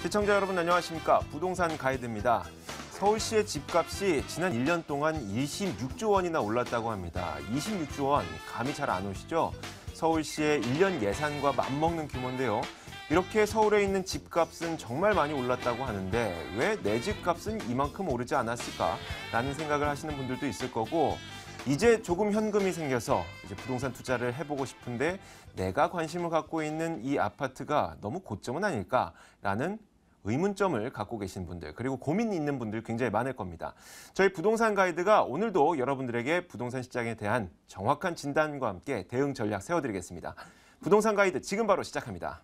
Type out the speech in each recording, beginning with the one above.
시청자 여러분 안녕하십니까? 부동산 가이드입니다. 서울시의 집값이 지난 1년 동안 26조 원이나 올랐다고 합니다. 26조 원, 감이 잘 안 오시죠? 서울시의 1년 예산과 맞먹는 규모인데요. 이렇게 서울에 있는 집값은 정말 많이 올랐다고 하는데 왜 내 집값은 이만큼 오르지 않았을까라는 생각을 하시는 분들도 있을 거고, 이제 조금 현금이 생겨서 이제 부동산 투자를 해보고 싶은데 내가 관심을 갖고 있는 이 아파트가 너무 고점은 아닐까라는 의문점을 갖고 계신 분들, 그리고 고민이 있는 분들 굉장히 많을 겁니다. 저희 부동산 가이드가 오늘도 여러분들에게 부동산 시장에 대한 정확한 진단과 함께 대응 전략 세워드리겠습니다. 부동산 가이드 지금 바로 시작합니다.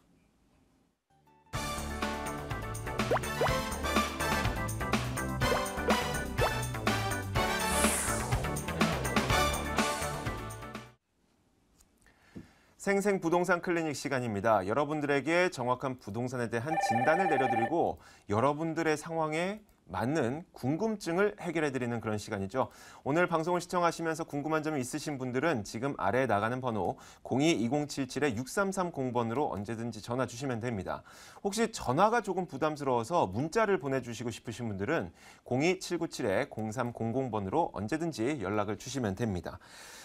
생생 부동산 클리닉 시간입니다. 여러분들에게 정확한 부동산에 대한 진단을 내려드리고 여러분들의 상황에 맞는 궁금증을 해결해드리는 그런 시간이죠. 오늘 방송을 시청하시면서 궁금한 점이 있으신 분들은 지금 아래에 나가는 번호 02-2077-6330번으로 언제든지 전화 주시면 됩니다. 혹시 전화가 조금 부담스러워서 문자를 보내주시고 싶으신 분들은 02-797-0300번으로 언제든지 연락을 주시면 됩니다.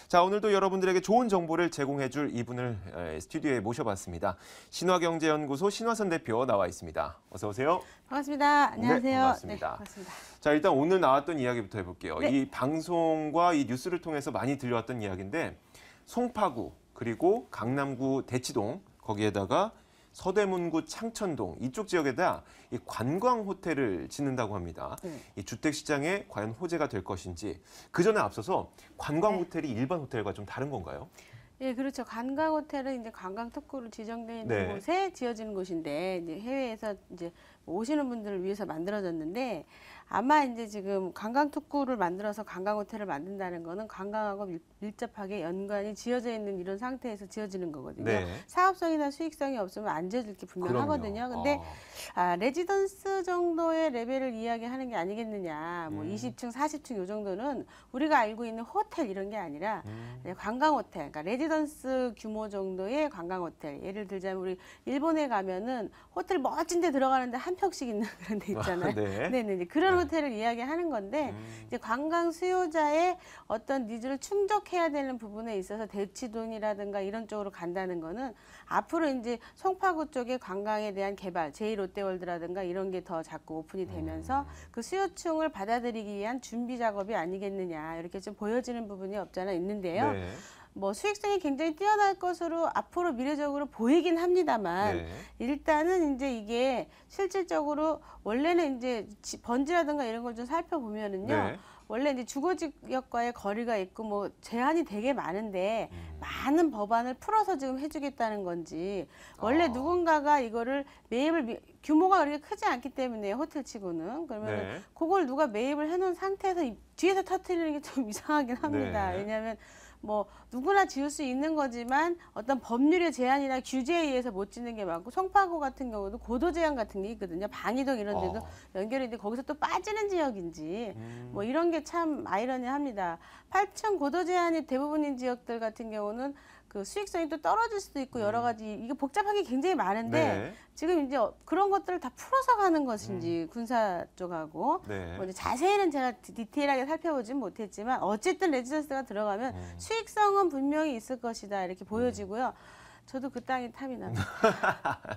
자, 오늘도 여러분들에게 좋은 정보를 제공해줄 이분을 스튜디오에 모셔봤습니다. 신화경제연구소 신화선 대표 나와 있습니다. 어서 오세요. 반갑습니다. 안녕하세요. 네, 반갑습니다. 네, 반갑습니다. 자, 일단 오늘 나왔던 이야기부터 해볼게요. 네. 이 방송과 이 뉴스를 통해서 많이 들려왔던 이야기인데 송파구 그리고 강남구 대치동 거기에다가 서대문구 창천동 이쪽 지역에다 이 관광 호텔을 짓는다고 합니다. 네. 이 주택 시장에 과연 호재가 될 것인지, 그 전에 앞서서 관광 네. 호텔이 일반 호텔과 좀 다른 건가요? 예, 그렇죠. 관광 호텔은 이제 관광 특구로 지정되어 있는 네. 곳에 지어지는 곳인데 이제 해외에서 이제 오시는 분들을 위해서 만들어졌는데, 아마 이제 지금 관광 특구를 만들어서 관광 호텔을 만든다는 거는 관광하고 밀접하게 연관이 지어져 있는 이런 상태에서 지어지는 거거든요. 네. 사업성이나 수익성이 없으면 안 지어질 게 분명하거든요. 근데 레지던스 정도의 레벨을 이야기하는 게 아니겠느냐. 뭐 20층, 40층 요 정도는 우리가 알고 있는 호텔 이런 게 아니라 관광 호텔, 그러니까 레지던스 규모 정도의 관광 호텔. 예를 들자면 우리 일본에 가면은 호텔 멋진 데 들어가는데 한 평씩 있는 그런 데 있잖아요. 네. 네네. 그런 호텔을 이야기하는 건데 이제 관광 수요자의 어떤 니즈를 충족해야 되는 부분에 있어서 대치동이라든가 이런 쪽으로 간다는 거는 앞으로 이제 송파구 쪽의 관광에 대한 개발, 제2롯데월드라든가 이런 게 더 자꾸 오픈이 되면서 그 수요층을 받아들이기 위한 준비 작업이 아니겠느냐, 이렇게 좀 보여지는 부분이 없잖아 있는데요. 네. 뭐 수익성이 굉장히 뛰어날 것으로 앞으로 미래적으로 보이긴 합니다만 네. 일단은 이제 이게 실질적으로 원래는 이제 번지라든가 이런 걸 좀 살펴보면은요. 네. 원래 이제 주거 지역과의 거리가 있고 뭐 제한이 되게 많은데 많은 법안을 풀어서 지금 해주겠다는 건지, 원래 누군가가 이거를 매입을 규모가 그렇게 크지 않기 때문에 호텔치고는 그러면 네. 그걸 누가 매입을 해놓은 상태에서 뒤에서 터뜨리는 게 좀 이상하긴 합니다. 네. 왜냐하면 뭐 누구나 지을 수 있는 거지만 어떤 법률의 제한이나 규제에 의해서 못 짓는 게 많고, 송파구 같은 경우도 고도 제한 같은 게 있거든요. 방이동 이런 데도 연결이 돼 거기서 또 빠지는 지역인지 뭐 이런 게 참 아이러니합니다. 8층 고도 제한이 대부분인 지역들 같은 경우는 그 수익성이 또 떨어질 수도 있고 여러 가지 이게 복잡한 게 굉장히 많은데 네. 지금 이제 그런 것들을 다 풀어서 가는 것인지 군사 쪽하고 네. 뭐 이제 자세히는 제가 디테일하게 살펴보진 못했지만 어쨌든 레지던스가 들어가면 수익성은 분명히 있을 것이다 이렇게 보여지고요. 저도 그 땅이 탐이 납니다.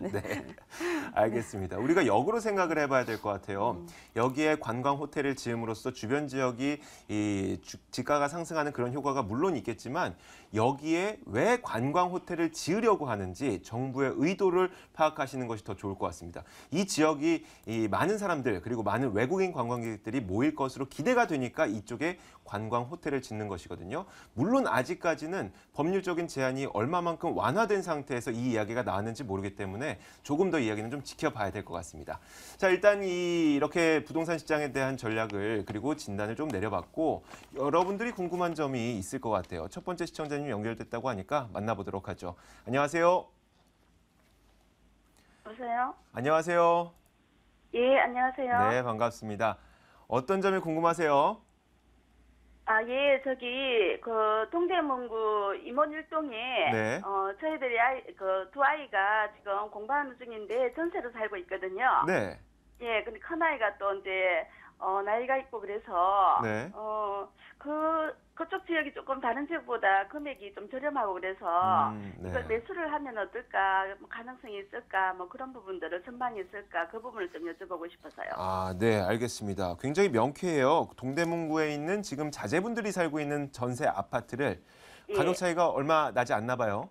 네, 알겠습니다. 우리가 역으로 생각을 해봐야 될 것 같아요. 여기에 관광 호텔을 지음으로써 주변 지역이 이 지가가 상승하는 그런 효과가 물론 있겠지만, 여기에 왜 관광 호텔을 지으려고 하는지 정부의 의도를 파악하시는 것이 더 좋을 것 같습니다. 이 지역이 이 많은 사람들 그리고 많은 외국인 관광객들이 모일 것으로 기대가 되니까 이쪽에 관광 호텔을 짓는 것이거든요. 물론 아직까지는 법률적인 제한이 얼마만큼 완화된 상태에서 이 이야기가 나왔는지 모르기 때문에 조금 더 이야기는 좀 지켜봐야 될 것 같습니다. 자, 일단 이렇게 부동산 시장에 대한 전략을 그리고 진단을 좀 내려봤고, 여러분들이 궁금한 점이 있을 것 같아요. 첫 번째 시청자님 연결됐다고 하니까 만나보도록 하죠. 안녕하세요. 여보세요? 안녕하세요. 예, 안녕하세요. 네, 반갑습니다. 어떤 점이 궁금하세요? 아, 예, 저기, 동대문구 임원일동에, 네. 저희들이 두 아이가 지금 공부하는 중인데 전세로 살고 있거든요. 네. 예, 근데 큰아이가 또 이제, 나이가 있고 그래서, 네. 그쪽 지역이 조금 다른 지역보다 금액이 좀 저렴하고 그래서, 네. 이걸 매수를 하면 어떨까, 뭐 가능성이 있을까, 뭐 그런 부분들을 전망이 있을까, 그 부분을 좀 여쭤보고 싶어서요. 아, 네, 알겠습니다. 굉장히 명쾌해요. 동대문구에 있는 지금 자제분들이 살고 있는 전세 아파트를 예. 가격 차이가 얼마 나지 않나 봐요.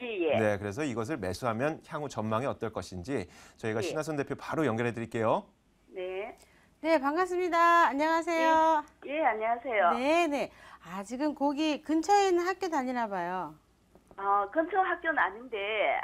예, 예. 네, 그래서 이것을 매수하면 향후 전망이 어떨 것인지 저희가 예. 신하선 대표 바로 연결해 드릴게요. 네. 네, 반갑습니다. 안녕하세요. 예, 안녕하세요. 네, 네. 아, 지금 거기 근처에 있는 학교 다니나 봐요. 근처 학교는 아닌데,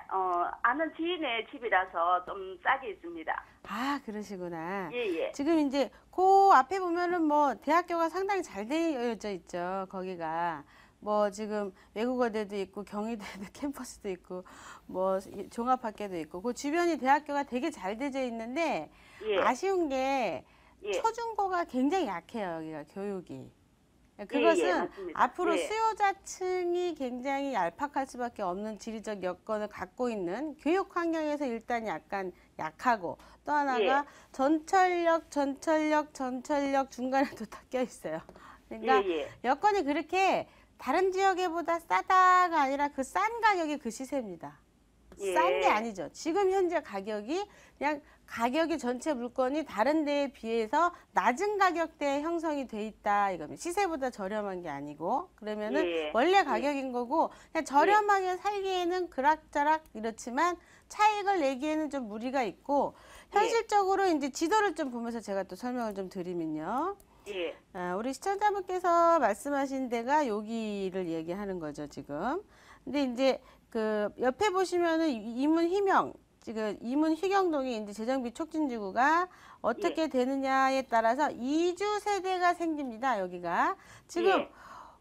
아는 지인의 집이라서 좀 싸게 있습니다. 아, 그러시구나. 예, 예. 지금 이제 그 앞에 보면은 뭐 대학교가 상당히 잘 되어져 있죠. 거기가 뭐 지금 외국어대도 있고 경희대도 캠퍼스도 있고 뭐 종합학교도 있고 그 주변이 대학교가 되게 잘 되어 있는데 예. 아쉬운 게 예. 초중고가 굉장히 약해요. 여기가 교육이. 예, 그것은 맞습니다. 앞으로 예. 수요자층이 굉장히 얄팍할 수밖에 없는 지리적 여건을 갖고 있는 교육 환경에서 일단 약간 약하고 또 하나가 전철역 중간에 또 섞여 있어요. 그러니까 예, 예. 여건이 그렇게 다른 지역에보다 싸다가 아니라 그 싼 가격이 그 시세입니다. 예. 싼 게 아니죠. 지금 현재 가격이 그냥 가격이 전체 물건이 다른 데에 비해서 낮은 가격대에 형성이 돼 있다 이겁니다. 시세보다 저렴한 게 아니고 그러면은 예. 원래 가격인 거고 그냥 저렴하게 살기에는 그락저락 이렇지만 차익을 내기에는 좀 무리가 있고 현실적으로 이제 지도를 좀 보면서 제가 또 설명을 좀 드리면요. 예. 우리 시청자분께서 말씀하신 데가 여기를 얘기하는 거죠, 지금. 근데 이제 그 옆에 보시면은 이문 희명, 지금 이문 희경동이 이제 재정비 촉진지구가 어떻게 되느냐에 따라서 이주 세대가 생깁니다, 여기가. 지금 예.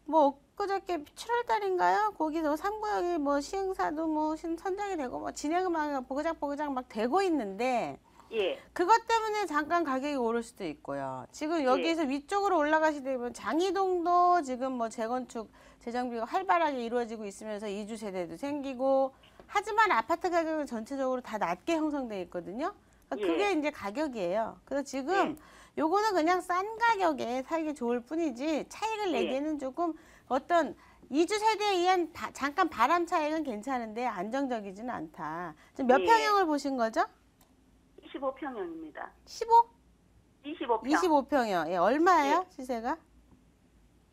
뭐 엊그저께 7월 달인가요? 거기서 3구역이 뭐 시행사도 뭐 선정이 되고 뭐 진행을 막 보그작보그작 막 되고 있는데 예. 그것 때문에 잠깐 가격이 오를 수도 있고요. 지금 여기에서 위쪽으로 올라가시게 되면 장이동도 지금 뭐 재건축, 재정비가 활발하게 이루어지고 있으면서 이주 세대도 생기고 하지만 아파트 가격은 전체적으로 다 낮게 형성돼 있거든요. 그러니까 그게 이제 가격이에요. 그래서 지금 요거는 그냥 싼 가격에 살기 좋을 뿐이지 차익을 내기에는 조금 어떤 이주 세대에 의한 잠깐 바람 차익은 괜찮은데 안정적이지는 않다. 지금 몇 평형을 보신 거죠? 25평형입니다. 15? 25평. 25평이요. 예, 얼마예요? 시세가?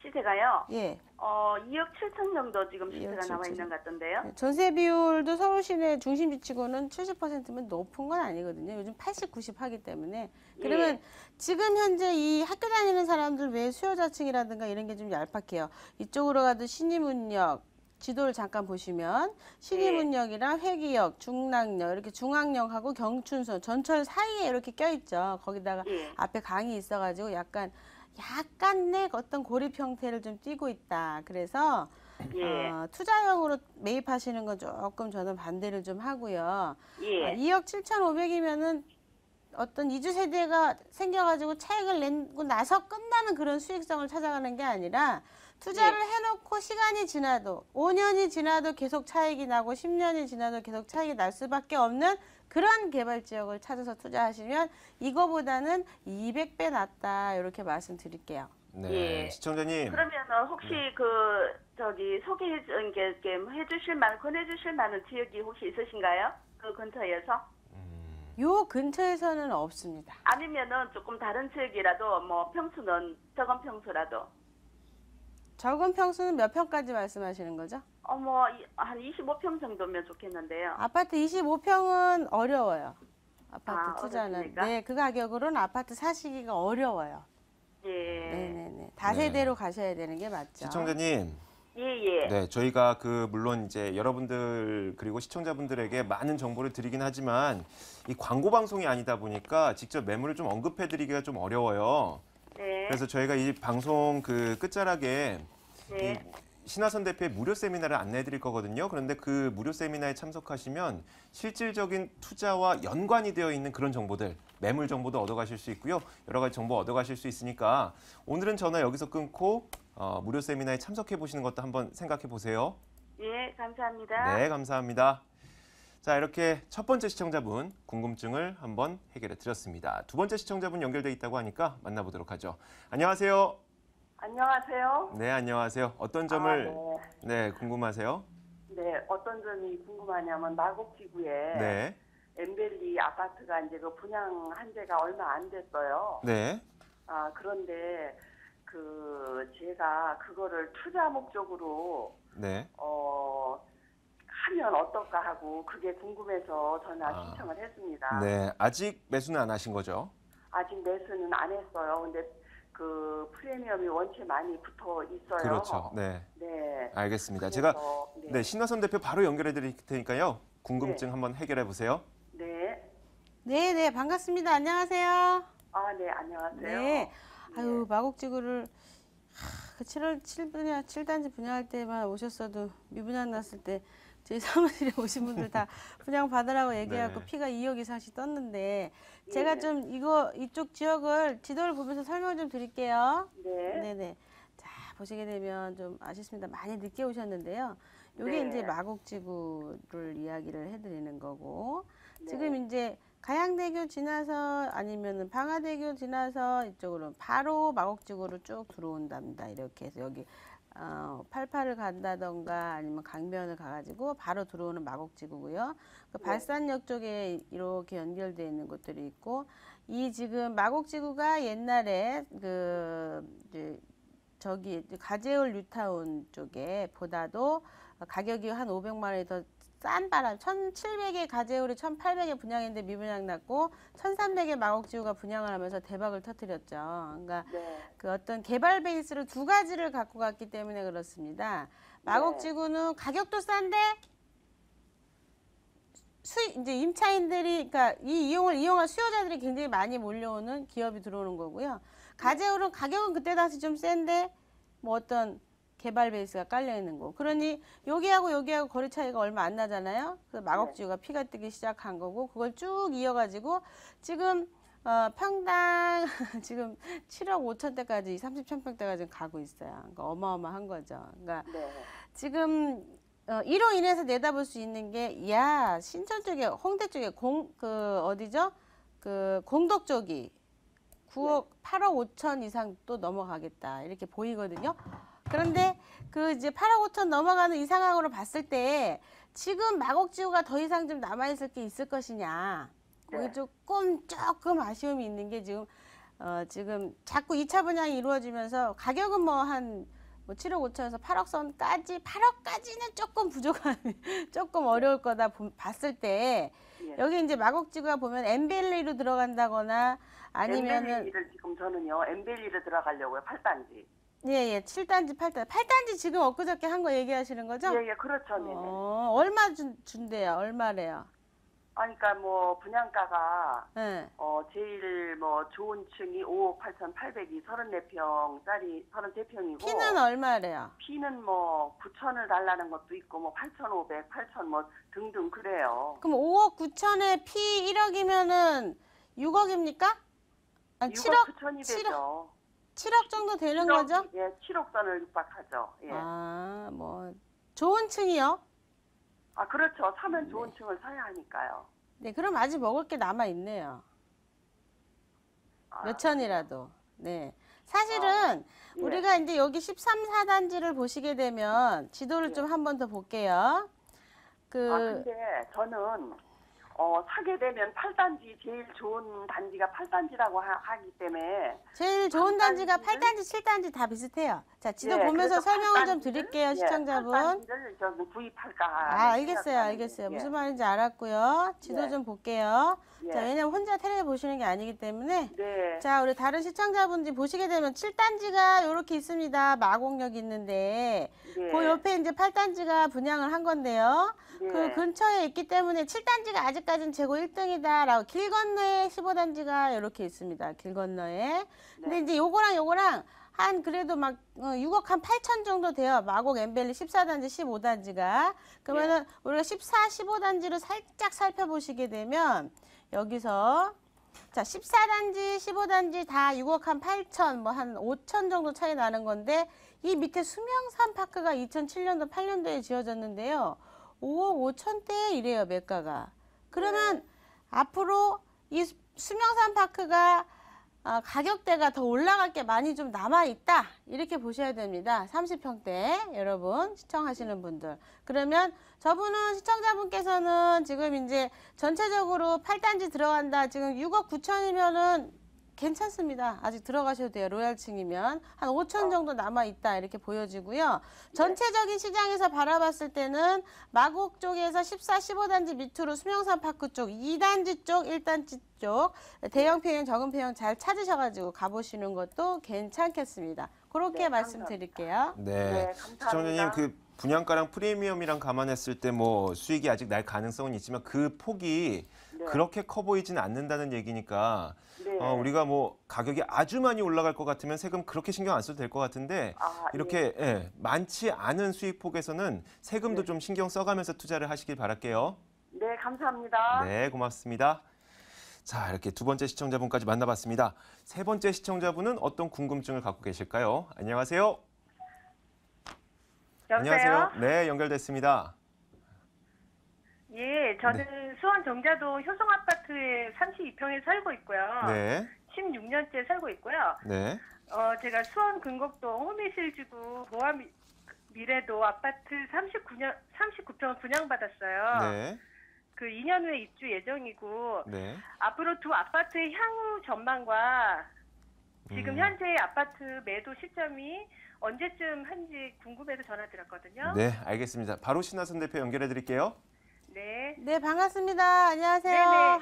시세가요? 예. 2억 7천 정도 지금 2억 시세가 나와 7천. 있는 것 같던데요. 전세 비율도 서울 시내 중심지 치고는 70%면 높은 건 아니거든요. 요즘 80, 90 하기 때문에. 그러면 지금 현재 이 학교 다니는 사람들 외에 수요자층이라든가 이런 게 좀 얄팍해요. 이쪽으로 가도 신이문역, 지도를 잠깐 보시면 신이문역이랑 회기역, 중랑역 이렇게 중앙역하고 경춘선 전철 사이에 이렇게 껴있죠. 거기다가 앞에 강이 있어가지고 약간의 어떤 고립 형태를 좀 띠고 있다. 그래서 투자형으로 매입하시는 건 조금 저는 반대를 좀 하고요. 2억 7,500이면은 어떤 이주 세대가 생겨가지고 차익을 내고 나서 끝나는 그런 수익성을 찾아가는 게 아니라 투자를 해놓고 시간이 지나도 5년이 지나도 계속 차익이 나고 10년이 지나도 계속 차익이 날 수밖에 없는 그런 개발 지역을 찾아서 투자하시면 이거보다는 200배 낫다 이렇게 말씀드릴게요. 네, 시청자님. 그러면 혹시 소개해 해주실 만한 권해주실 만한 지역이 혹시 있으신가요? 그 근처에서? 요 근처에서는 없습니다. 아니면은 조금 다른 지역이라도 뭐 평수는 적은 평수라도. 적은 평수는 몇 평까지 말씀하시는 거죠? 한 25평 정도면 좋겠는데요. 아파트 25평은 어려워요. 아파트 투자는. 어렵습니까? 네, 그 가격으로는 아파트 사시기가 어려워요. 네네네. 다세대로 가셔야 되는 게 맞죠. 시청자님. 네, 저희가 물론 이제 여러분들 그리고 시청자분들에게 많은 정보를 드리긴 하지만 이 광고 방송이 아니다 보니까 직접 매물을 좀 언급해 드리기가 좀 어려워요. 그래서 저희가 이 방송 끝자락에 이 신화선 대표의 무료 세미나를 안내해 드릴 거거든요. 그런데 그 무료 세미나에 참석하시면 실질적인 투자와 연관이 되어 있는 그런 정보들, 매물 정보도 얻어가실 수 있고요. 여러 가지 정보 얻어가실 수 있으니까 오늘은 전화 여기서 끊고 무료 세미나에 참석해 보시는 것도 한번 생각해 보세요. 예, 감사합니다. 네, 감사합니다. 자, 이렇게 첫 번째 시청자분 궁금증을 한번 해결해 드렸습니다. 두 번째 시청자분 연결돼 있다고 하니까 만나보도록 하죠. 안녕하세요. 안녕하세요. 네, 안녕하세요. 어떤 점을 네, 궁금하세요? 네, 어떤 점이 궁금하냐면 마곡지구에 네. 엠벨리 아파트가 이제 그 분양한 지가 얼마 안 됐어요. 네. 그런데 제가 그거를 투자 목적으로 네. 하면 어떨까 하고 그게 궁금해서 전화 신청을 했습니다. 네, 아직 매수는 안 하신 거죠? 아직 매수는 안 했어요. 근데 그 프리미엄이 원체 많이 붙어 있어요. 그렇죠. 네. 네. 알겠습니다. 그래서, 제가 네, 신화선 대표 바로 연결해 드릴 테니까요. 궁금증 네. 한번 해결해 보세요. 네. 네, 반갑습니다. 안녕하세요. 네, 안녕하세요. 네. 아유, 마곡지구를 그 7월 7단지 분양할 때만 오셨어도 미분양 났을 때 저희 사무실에 오신 분들 다 분양 받으라고 얘기하고 네. 피가 2억 이상씩 떴는데 예. 제가 좀 이쪽 지역을 지도를 보면서 설명 좀 드릴게요. 네. 네네. 자, 보시게 되면 좀 아쉽습니다. 많이 늦게 오셨는데요. 요게 네. 이제 마곡지구를 이야기를 해드리는 거고 네. 지금 이제 가양대교 지나서 아니면은 방화대교 지나서 이쪽으로 바로 마곡지구로 쭉 들어온답니다. 이렇게 해서 여기 88을 간다던가 아니면 강변을 가가지고 바로 들어오는 마곡지구고요. 그 네. 발산역 쪽에 이렇게 연결되어 있는 곳들이 있고 이 지금 마곡지구가 옛날에 저기 가재울 뉴타운 쪽에 보다도 가격이 한 500만 원이 더 싼 바람 1,700에 가재울이 1,800에 분양했는데 미분양 났고 1,300에 마곡지구가 분양을 하면서 대박을 터뜨렸죠. 그러니까 네. 그 어떤 개발 베이스를 두 가지를 갖고 갔기 때문에 그렇습니다. 마곡지구는 가격도 싼데 이제 임차인들이 그러니까 이 이용을 이용할 수요자들이 굉장히 많이 몰려오는 기업이 들어오는 거고요. 가재울은 가격은 그때 당시 좀 센데 뭐 어떤 개발 베이스가 깔려 있는 거. 그러니 여기하고 여기하고 거리 차이가 얼마 안 나잖아요. 그래서 마곡지구가 피가 뜨기 시작한 거고 그걸 쭉 이어가지고 지금 평당 지금 7억 5천대까지 30평대까지 가고 있어요. 그러니까 어마어마한 거죠. 그러니까 네. 지금 이로 인해서 내다볼 수 있는 게 신천 쪽에 홍대 쪽에 어디죠? 그 공덕 쪽이 9억 8억 5천 이상 또 넘어가겠다 이렇게 보이거든요. 그런데 그 이제 8억 5천 넘어가는 이 상황으로 봤을 때 지금 마곡지구가 더 이상 좀 남아있을 게 있을 것이냐. 거기 네. 조금 아쉬움이 있는 게 지금 자꾸 2차 분양이 이루어지면서 가격은 뭐 7억 5천에서 8억 선까지 8억까지는 조금 부족한 조금 어려울 거다 봤을 때 예. 여기 이제 마곡지구가 보면 엠벨리로 들어간다거나 아니면은 엠벨리를 지금 저는요 엠벨리를 들어가려고요 8단지. 예, 7단지, 8단지. 8단지 지금 엊그저께 한 거 얘기하시는 거죠? 예, 그렇죠. 네네. 얼마 준대요? 얼마래요? 그러니까 뭐 분양가가 예. 제일 뭐 좋은 층이 5억 8,800이 34평짜리 33평이고 피는 얼마래요? 피는 뭐 9천을 달라는 것도 있고 뭐 8,500, 8천 뭐 등등 그래요. 그럼 5억 9천에 피 1억이면은 6억입니까? 6억 9천이 되죠. 7억 정도 되는 거죠? 예, 7억 선을 육박하죠. 예. 뭐 좋은 층이요? 그렇죠. 사면 좋은 층을 사야 하니까요. 네, 그럼 아직 먹을 게 남아 있네요. 몇 천이라도. 네. 사실은 예. 우리가 이제 여기 13, 4단지를 보시게 되면 지도를 좀 한 번 더 볼게요. 근데 저는 사게 되면 8단지 제일 좋은 단지가 8단지라고 하기 때문에 제일 좋은 단지가 8단지, 7단지 다 비슷해요. 자, 지도 보면서 그래서 설명을 좀 8단지를, 드릴게요, 시청자분. 8단지를 저는 구입할까. 알겠어요. 무슨 말인지 알았고요. 지도 예. 좀 볼게요. 예. 자, 왜냐면 혼자 텔레비 보시는 게 아니기 때문에. 네. 자, 우리 다른 시청자분들이 보시게 되면 7단지가 이렇게 있습니다. 마곡역 있는데. 네. 그 옆에 이제 8단지가 분양을 한 건데요. 네. 그 근처에 있기 때문에 7단지가 아직까지는 재고 1등이다라고 길 건너에 15단지가 이렇게 있습니다. 길 건너에. 근데 이제 요거랑 한 그래도 막 6억 한 8천 정도 돼요. 마곡 엠벨리 14단지, 15단지가. 그러면은 우리가 14, 15단지를 살짝 살펴보시게 되면 여기서 자, 14단지, 15단지 다 6억 한 8천, 뭐 한 5천 정도 차이 나는 건데 이 밑에 수명산 파크가 2007년도, 8년도에 지어졌는데요. 5억 5천대 이래요, 매가가. 그러면 앞으로 이 수명산 파크가 가격대가 더 올라갈 게 많이 좀 남아있다. 이렇게 보셔야 됩니다. 30평대 여러분 시청하시는 분들. 그러면 저분은 시청자분께서는 지금 이제 전체적으로 8단지 들어간다. 지금 6억 9천이면은 괜찮습니다. 아직 들어가셔도 돼요. 로얄층이면 한 5천 정도 남아있다 이렇게 보여지고요. 전체적인 시장에서 바라봤을 때는 마곡 쪽에서 14, 15단지 밑으로 수명산 파크 쪽, 2단지 쪽, 1단지 쪽 대형 평형, 적은 평형 잘 찾으셔가지고 가보시는 것도 괜찮겠습니다. 그렇게 네, 말씀드릴게요. 네. 네, 감사합니다. 시청자님 그 분양가랑 프리미엄이랑 감안했을 때 뭐 수익이 아직 날 가능성은 있지만 그 폭이 네. 그렇게 커 보이지는 않는다는 얘기니까 네. 우리가 뭐 가격이 아주 많이 올라갈 것 같으면 세금 그렇게 신경 안 써도 될 것 같은데 이렇게 많지 않은 수익 폭에서는 세금도 좀 신경 써가면서 투자를 하시길 바랄게요. 네, 감사합니다. 네, 고맙습니다. 자, 이렇게 두 번째 시청자분까지 만나봤습니다. 세 번째 시청자분은 어떤 궁금증을 갖고 계실까요? 안녕하세요. 여보세요? 안녕하세요. 네, 연결됐습니다. 예, 저는 수원 정자도 효성아파트에 32평에 살고 있고요. 네, 16년째 살고 있고요. 네, 제가 수원 근곡동 호미실지구 보아 미래도 아파트 39평을 분양받았어요. 네, 그 2년 후에 입주 예정이고 네. 앞으로 두 아파트의 향후 전망과 지금 현재 아파트 매도 시점이 언제쯤 한지 궁금해서 전화드렸거든요. 네, 알겠습니다. 바로 신하선 대표 연결해 드릴게요. 네. 네, 반갑습니다. 안녕하세요. 네네.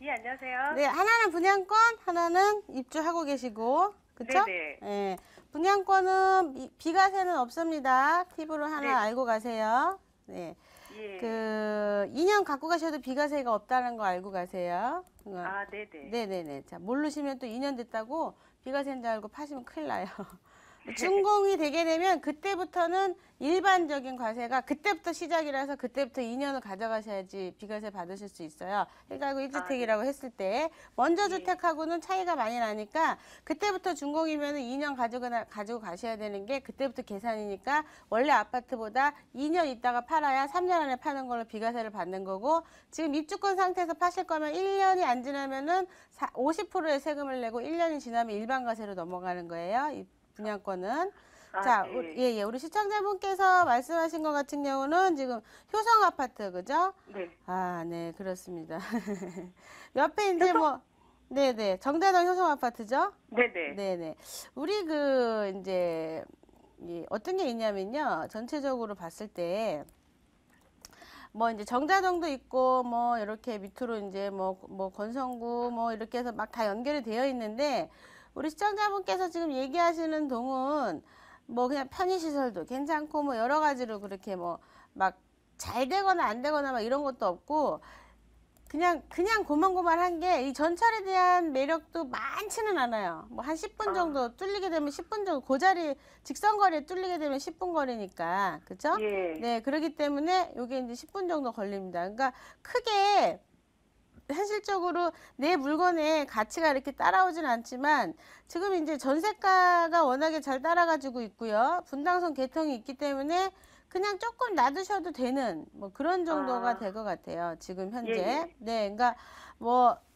예, 안녕하세요. 네, 하나는 분양권, 하나는 입주하고 계시고, 그쵸? 네네. 네, 분양권은 비과세는 없습니다. 팁으로 하나 네. 알고 가세요. 네, 예. 그 2년 갖고 가셔도 비과세가 없다는 거 알고 가세요. 아, 네네. 네네네. 자, 모르시면 또 2년 됐다고 비과세인 줄 알고 파시면 큰일 나요. 준공이 되게 되면 그때부터는 일반적인 과세가 그때부터 시작이라서 그때부터 2년을 가져가셔야지 비과세 받으실 수 있어요. 1가구 1주택이라고 했을 때 먼저 주택하고는 차이가 많이 나니까 그때부터 준공이면 2년 가지고 가셔야 되는 게 그때부터 계산이니까 원래 아파트보다 2년 있다가 팔아야 3년 안에 파는 걸로 비과세를 받는 거고 지금 입주권 상태에서 파실 거면 1년이 안 지나면은 50%의 세금을 내고 1년이 지나면 일반과세로 넘어가는 거예요. 이 분양권은. 자, 네. 우리 시청자분께서 말씀하신 것 같은 경우는 지금 효성 아파트, 그죠? 네. 아, 네, 그렇습니다. 옆에 이제 네네, 정자동 효성 아파트죠? 네네. 네네. 우리 이제, 어떤 게 있냐면요. 전체적으로 봤을 때, 이제 정자동도 있고, 이렇게 밑으로 이제 건성구, 이렇게 해서 막 다 연결이 되어 있는데, 우리 시청자분께서 지금 얘기하시는 동은 그냥 편의시설도 괜찮고 여러 가지로 그렇게 막 잘 되거나 안 되거나 막 이런 것도 없고 그냥 고만고만한 게 이 전철에 대한 매력도 많지는 않아요. 한 10분 정도 뚫리게 되면 10분 정도 그 자리 직선거리에 뚫리게 되면 10분 거리니까 그죠? 예. 네, 그렇기 때문에 이게 이제 10분 정도 걸립니다. 그러니까 크게 현실적으로 내 물건의 가치가 이렇게 따라오진 않지만 지금 이제 전세가가 워낙에 잘 따라가지고 있고요. 분당선 개통이 있기 때문에 그냥 조금 놔두셔도 되는 그런 정도가 될 것 같아요. 지금 현재. 예. 네, 그러니까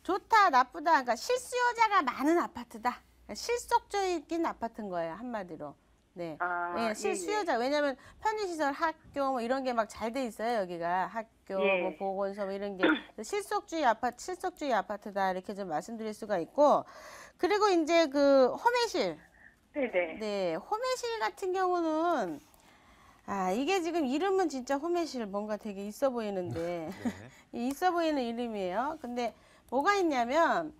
좋다 나쁘다 그러니까 실수요자가 많은 아파트다. 실속적인 아파트인 거예요. 한마디로. 네. 네, 실수요자. 왜냐면 편의시설, 학교 이런 게 막 잘 돼 있어요. 여기가 학교, 보건소 이런 게 실속주의 아파트다 이렇게 좀 말씀드릴 수가 있고 그리고 이제 홈외실. 네네. 네, 홈외실 같은 경우는 이게 지금 이름은 진짜 홈외실 뭔가 되게 있어 보이는데 있어 보이는 이름이에요. 근데 뭐가 있냐면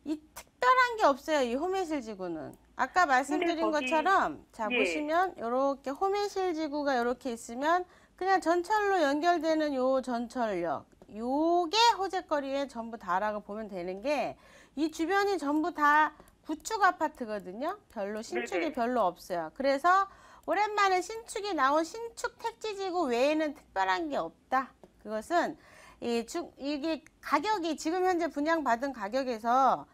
이 특별한 게 없어요. 이 홈외실 지구는. 아까 말씀드린 것처럼 자 보시면 이렇게 홈외실 지구가 이렇게 있으면 그냥 전철로 연결되는 요 전철역 요게 호재거리에 전부 다라고 보면 되는 게 이 주변이 전부 다 구축 아파트거든요. 별로 신축이 네네. 별로 없어요. 그래서 오랜만에 신축이 나온 신축 택지지구 외에는 특별한 게 없다. 그것은 이게 가격이 지금 현재 분양받은 가격에서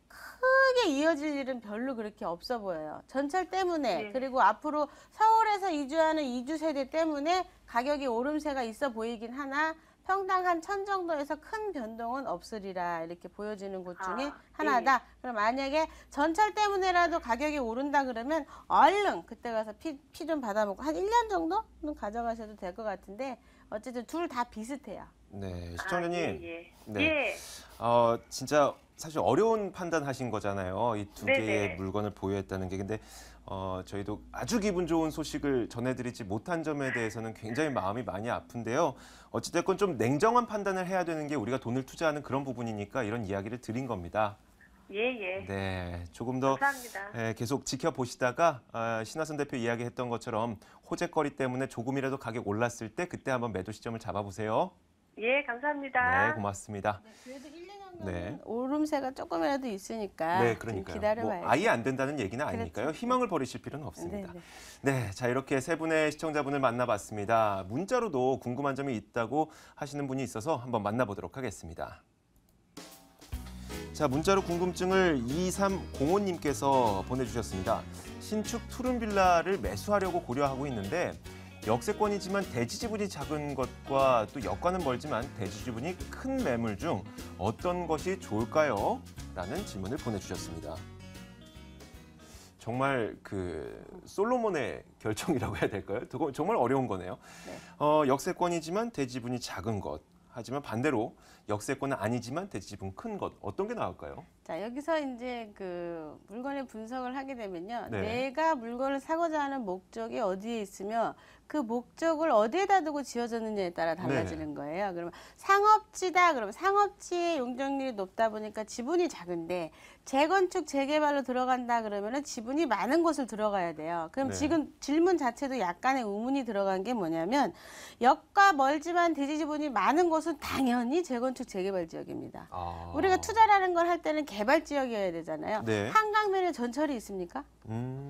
크게 이어질 일은 별로 그렇게 없어 보여요. 전철 때문에 네. 그리고 앞으로 서울에서 이주하는 이주 세대 때문에 가격이 오름세가 있어 보이긴 하나 평당 한 1,000 정도에서 큰 변동은 없으리라 이렇게 보여지는 곳 중에 아, 하나다. 그럼 만약에 전철 때문에라도 가격이 오른다 그러면 얼른 그때 가서 피 좀 받아먹고 한 1년 정도는 가져가셔도 될 것 같은데 어쨌든 둘 다 비슷해요. 네, 시청자님. 예. 네. 예. 진짜 사실 어려운 판단하신 거잖아요. 이 두 네네. 개의 물건을 보유했다는 게. 근데 저희도 아주 기분 좋은 소식을 전해드리지 못한 점에 대해서는 굉장히 마음이 많이 아픈데요. 어찌됐건 좀 냉정한 판단을 해야 되는 게 우리가 돈을 투자하는 그런 부분이니까 이런 이야기를 드린 겁니다. 예. 네, 조금 더 감사합니다. 계속 지켜보시다가 신하선 대표 이야기했던 것처럼 호재거리 때문에 조금이라도 가격 올랐을 때 그때 한번 매도 시점을 잡아보세요. 예, 감사합니다. 네, 고맙습니다. 그래도 1년 정도는 네. 오름세가 조금이라도 있으니까 네, 좀 그러니까요. 기다려봐야죠. 뭐 아예 안 된다는 얘기는 아니니까요. 그렇죠. 희망을 버리실 필요는 없습니다. 네네. 네, 자 이렇게 세 분의 시청자분을 만나봤습니다. 문자로도 궁금한 점이 있다고 하시는 분이 있어서 한번 만나보도록 하겠습니다. 자, 문자로 궁금증을 2305님께서 보내주셨습니다. 신축 투룸빌라를 매수하려고 고려하고 있는데 역세권이지만 대지 지분이 작은 것과 또 여가는 멀지만 대지 지분이 큰 매물 중 어떤 것이 좋을까요? 라는 질문을 보내주셨습니다. 정말 그 솔로몬의 결정이라고 해야 될까요? 정말 어려운 거네요. 네. 역세권이지만 대지 지분이 작은 것. 하지만 반대로 역세권은 아니지만 대지 지분 큰 것. 어떤 게 나을까요? 자, 여기서 이제 그 물건의 분석을 하게 되면요. 네. 내가 물건을 사고자 하는 목적이 어디에 있으며 그 목적을 어디에다 두고 지어졌느냐에 따라 달라지는 거예요. 그러면 상업지다. 그러면 상업지의 용적률이 높다 보니까 지분이 작은데 재건축, 재개발로 들어간다 그러면은 지분이 많은 곳을 들어가야 돼요. 그럼 네. 지금 질문 자체도 약간의 의문이 들어간 게 뭐냐면 역과 멀지만 대지 지분이 많은 곳은 당연히 재건축, 재개발 지역입니다. 우리가 투자라는 걸 할 때는 개발 지역이어야 되잖아요. 네. 한강변에 전철이 있습니까?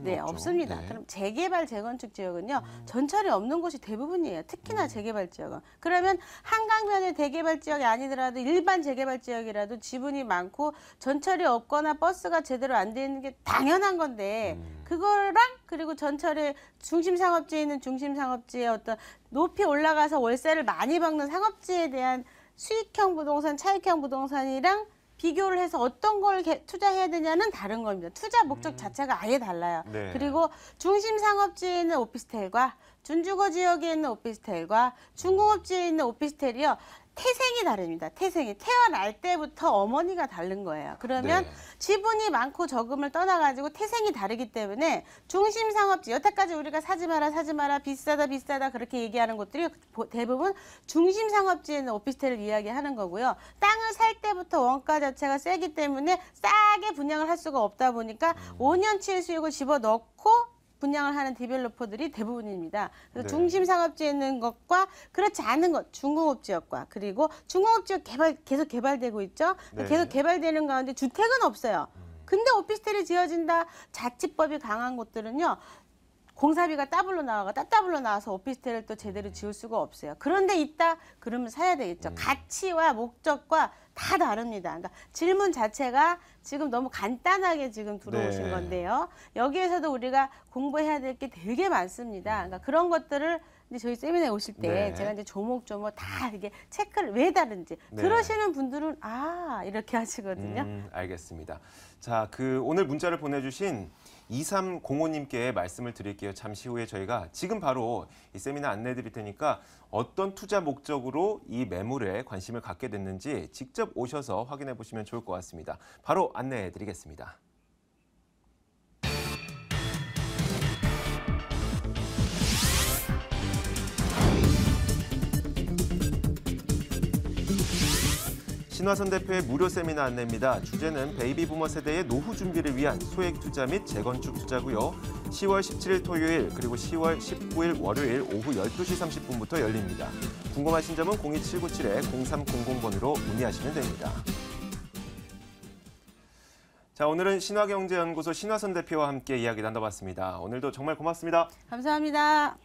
네, 없죠. 없습니다. 네. 그럼 재개발, 재건축 지역은요, 전철이 없는 곳이 대부분이에요. 특히나 재개발 지역은. 그러면 한강변의 대개발 지역이 아니더라도 일반 재개발 지역이라도 지분이 많고 전철이 없거나 버스가 제대로 안 돼 있는 게 당연한 건데 그거랑 그리고 전철의 중심 상업지에 있는 중심 상업지의 어떤 높이 올라가서 월세를 많이 받는 상업지에 대한 수익형 부동산, 차익형 부동산이랑 비교를 해서 어떤 걸 투자해야 되냐는 다른 겁니다. 투자 목적 자체가 아예 달라요. 네. 그리고 중심 상업지에 있는 오피스텔과 준주거 지역에 있는 오피스텔과 중공업지에 있는 오피스텔이요. 태생이 다릅니다. 태생이. 태어날 때부터 어머니가 다른 거예요. 그러면 네. 지분이 많고 적음을 떠나가지고 태생이 다르기 때문에 중심 상업지, 여태까지 우리가 사지 마라, 비싸다 그렇게 얘기하는 곳들이 대부분 중심 상업지에 있는 오피스텔을 이야기하는 거고요. 땅을 살 때부터 원가 자체가 세기 때문에 싸게 분양을 할 수가 없다 보니까 5년치의 수익을 집어넣고 분양을 하는 디벨로퍼들이 대부분입니다. 그래서 네. 중심 상업지에 있는 것과 그렇지 않은 것, 중공업 지역과 그리고 중공업 지역 계속 개발되고 있죠. 네. 계속 개발되는 가운데 주택은 없어요. 근데 오피스텔이 지어진다. 자치법이 강한 곳들은요. 공사비가 따블로 나와서 오피스텔을 또 제대로 지을 수가 없어요. 그런데 있다? 그러면 사야 되겠죠. 가치와 목적과 다 다릅니다. 그러니까 질문 자체가 지금 너무 간단하게 지금 들어오신 네. 건데요. 여기에서도 우리가 공부해야 될 게 되게 많습니다. 그러니까 그런 것들을 이제 저희 세미나에 오실 때 네. 제가 이제 조목조목 다 이게 체크를 왜 다른지 네. 들으시는 분들은 이렇게 하시거든요. 알겠습니다. 자, 오늘 문자를 보내주신 2305님께 말씀을 드릴게요. 잠시 후에 저희가 지금 바로 이 세미나 안내해 드릴 테니까 어떤 투자 목적으로 이 매물에 관심을 갖게 됐는지 직접 오셔서 확인해 보시면 좋을 것 같습니다. 바로 안내해 드리겠습니다. 신화선 대표의 무료 세미나 안내입니다. 주제는 베이비 부머 세대의 노후 준비를 위한 소액 투자 및 재건축 투자고요. 10월 17일 토요일 그리고 10월 19일 월요일 오후 12시 30분부터 열립니다. 궁금하신 점은 027-0300번으로 문의하시면 됩니다. 자, 오늘은 신화경제연구소 신화선 대표와 함께 이야기 나눠봤습니다. 오늘도 정말 고맙습니다. 감사합니다.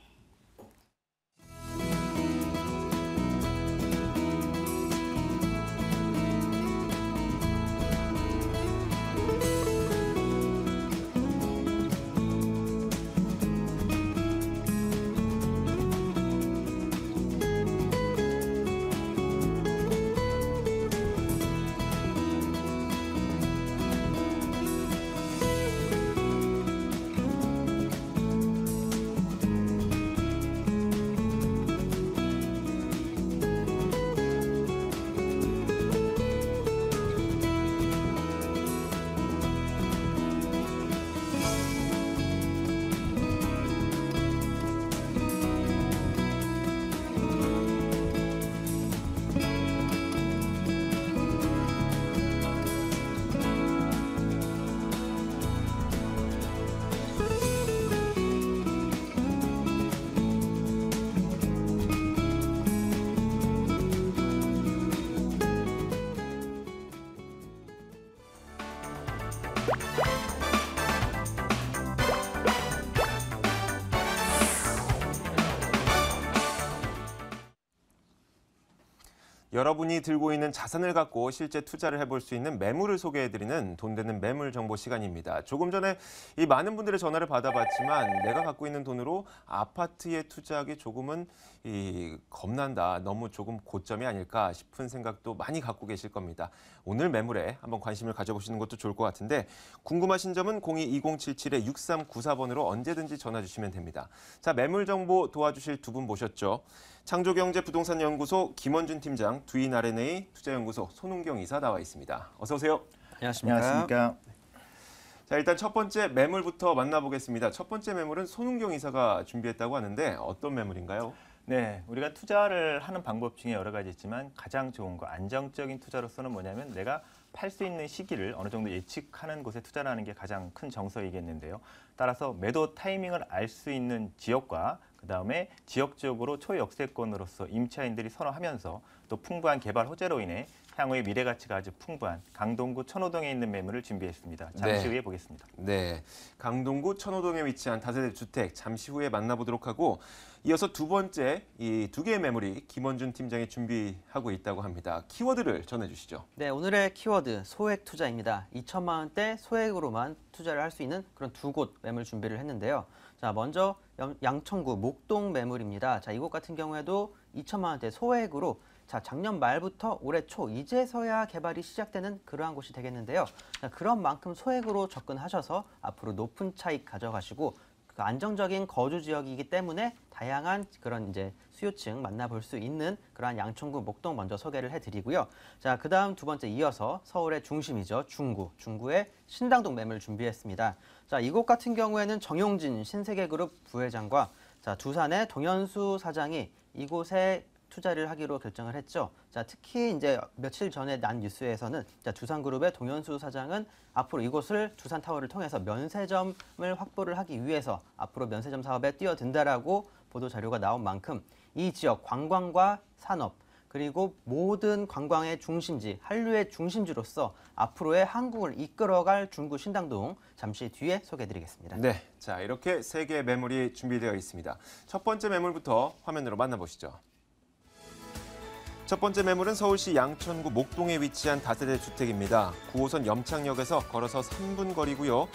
여러분이 들고 있는 자산을 갖고 실제 투자를 해볼 수 있는 매물을 소개해드리는 돈 되는 매물 정보 시간입니다. 조금 전에 이 많은 분들의 전화를 받아봤지만 내가 갖고 있는 돈으로 아파트에 투자하기 조금은 겁난다. 너무 조금 고점이 아닐까 싶은 생각도 많이 갖고 계실 겁니다. 오늘 매물에 한번 관심을 가져보시는 것도 좋을 것 같은데 궁금하신 점은 02-2077-6394번으로 언제든지 전화 주시면 됩니다. 자, 매물 정보 도와주실 두 분 모셨죠. 창조경제부동산연구소 김원준 팀장, 두인 R&A 투자연구소 손은경 이사 나와 있습니다. 어서 오세요. 안녕하십니까. 자, 일단 첫 번째 매물부터 만나보겠습니다. 첫 번째 매물은 손은경 이사가 준비했다고 하는데 어떤 매물인가요? 네, 우리가 투자를 하는 방법 중에 여러 가지 있지만 가장 좋은 거, 안정적인 투자로서는 뭐냐면 내가 팔 수 있는 시기를 어느 정도 예측하는 곳에 투자를 하는 게 가장 큰 정석이겠는데요. 따라서 매도 타이밍을 알 수 있는 지역과 그다음에 지역적으로 초역세권으로서 임차인들이 선호하면서 또 풍부한 개발 호재로 인해 향후의 미래 가치가 아주 풍부한 강동구 천호동에 있는 매물을 준비했습니다. 잠시 후에 보겠습니다. 네, 강동구 천호동에 위치한 다세대 주택 잠시 후에 만나보도록 하고 이어서 두 번째 이 두 개의 매물이 김원준 팀장이 준비하고 있다고 합니다. 키워드를 전해주시죠. 네, 오늘의 키워드 소액 투자입니다. 2천만 원대 소액으로만 투자를 할 수 있는 그런 두 곳 매물 준비를 했는데요. 자, 먼저 양천구 목동 매물입니다. 자, 이곳 같은 경우에도 2천만 원대 소액으로 자, 작년 말부터 올해 초 이제서야 개발이 시작되는 그러한 곳이 되겠는데요. 자, 그런 만큼 소액으로 접근하셔서 앞으로 높은 차익 가져가시고 그 안정적인 거주 지역이기 때문에 다양한 그런 이제 수요층 만나볼 수 있는 그러한 양천구 목동 먼저 소개를 해드리고요. 자, 그다음 두 번째 이어서 서울의 중심이죠. 중구의 신당동 매물 준비했습니다. 자, 이곳 같은 경우에는 정용진 신세계그룹 부회장과 자, 두산의 동현수 사장이 이곳에 투자를 하기로 결정을 했죠. 자, 특히 이제 며칠 전에 난 뉴스에서는 자, 두산그룹의 동현수 사장은 앞으로 이곳을 두산타워를 통해서 면세점을 확보를 하기 위해서 앞으로 면세점 사업에 뛰어든다라고 보도 자료가 나온 만큼 이 지역 관광과 산업 그리고 모든 관광의 중심지, 한류의 중심지로서 앞으로의 한국을 이끌어갈 중구 신당동 잠시 뒤에 소개해드리겠습니다. 네, 자 이렇게 세 개의 매물이 준비되어 있습니다. 첫 번째 매물부터 화면으로 만나보시죠. 첫 번째 매물은 서울시 양천구 목동에 위치한 다세대 주택입니다. 9호선 염창역에서 걸어서 3분 거리고요.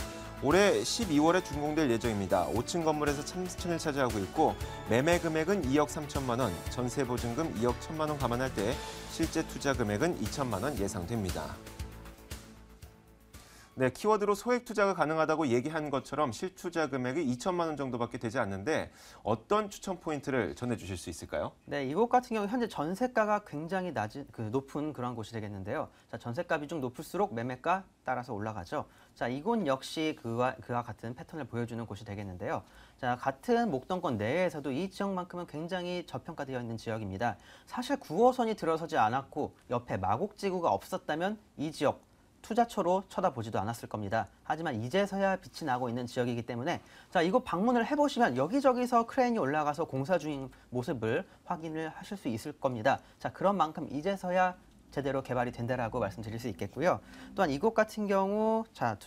올해 12월에 준공될 예정입니다. 5층 건물에서 3층을 차지하고 있고 매매 금액은 2억 3천만 원, 전세 보증금 2억 1천만 원 감안할 때 실제 투자 금액은 2천만 원 예상됩니다. 네, 키워드로 소액 투자가 가능하다고 얘기한 것처럼 실투자 금액이 2천만 원 정도밖에 되지 않는데 어떤 추천 포인트를 전해주실 수 있을까요? 네, 이곳 같은 경우 현재 전세가가 굉장히 높은 그런 곳이 되겠는데요. 자, 전세가 비중 높을수록 매매가 따라서 올라가죠. 자, 이곳 역시 그와 같은 패턴을 보여주는 곳이 되겠는데요. 자, 같은 목동권 내에서도 이 지역만큼은 굉장히 저평가되어 있는 지역입니다. 사실 9호선이 들어서지 않았고 옆에 마곡지구가 없었다면 이 지역 투자처로 쳐다보지도 않았을 겁니다. 하지만 이제서야 빛이 나고 있는 지역이기 때문에 자, 이곳 방문을 해보시면 여기저기서 크레인이 올라가서 공사 중인 모습을 확인을 하실 수 있을 겁니다. 자, 그런 만큼 이제서야 제대로 개발이 된다라고 말씀드릴 수 있겠고요. 또한 이곳 같은 경우 자,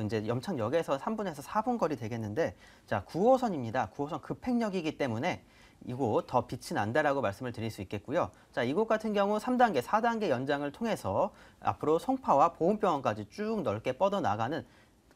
이제 염창역에서 3분에서 4분 거리 되겠는데 자, 9호선입니다. 9호선 급행역이기 때문에 이곳 더 빛이 난다라고 말씀을 드릴 수 있겠고요. 자, 이곳 같은 경우 3단계, 4단계 연장을 통해서 앞으로 송파와 보훈병원까지 쭉 넓게 뻗어나가는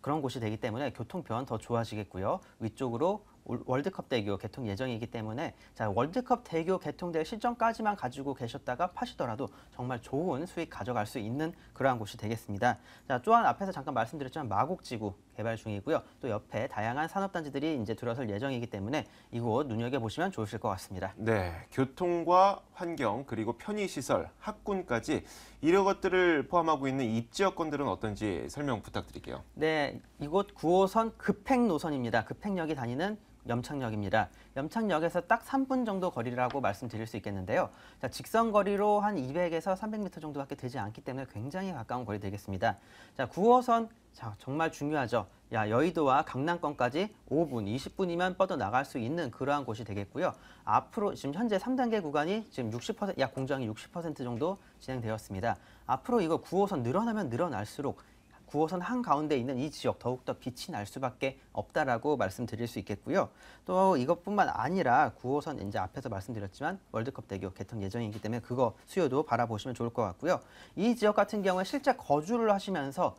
그런 곳이 되기 때문에 교통편 더 좋아지겠고요. 위쪽으로 월드컵 대교 개통 예정이기 때문에 자, 월드컵 대교 개통될 시점까지만 가지고 계셨다가 파시더라도 정말 좋은 수익 가져갈 수 있는 그러한 곳이 되겠습니다. 자, 또한 앞에서 잠깐 말씀드렸지만 마곡지구 개발 중이고요. 또 옆에 다양한 산업단지들이 이제 들어설 예정이기 때문에 이곳 눈여겨보시면 좋으실 것 같습니다. 네, 교통과 환경 그리고 편의시설, 학군까지 이런 것들을 포함하고 있는 입지 여건들은 어떤지 설명 부탁드릴게요. 네, 이곳 9호선 급행 노선입니다. 급행역이 다니는 염창역입니다. 염창역에서 딱 3분 정도 거리라고 말씀드릴 수 있겠는데요. 자, 직선 거리로 한 200에서 300m 정도밖에 되지 않기 때문에 굉장히 가까운 거리 되겠습니다. 자, 9호선 자, 정말 중요하죠. 여의도와 강남권까지 5분, 20분이면 뻗어나갈 수 있는 그러한 곳이 되겠고요. 앞으로 지금 현재 3단계 구간이 지금 60%, 약 공정이 60% 정도 진행되었습니다. 앞으로 이거 9호선 늘어나면 늘어날수록 9호선 한가운데 있는 이 지역 더욱더 빛이 날 수밖에 없다라고 말씀드릴 수 있겠고요. 또 이것뿐만 아니라 9호선 이제 앞에서 말씀드렸지만 월드컵 대교 개통 예정이기 때문에 그거 수요도 바라보시면 좋을 것 같고요. 이 지역 같은 경우에 실제 거주를 하시면서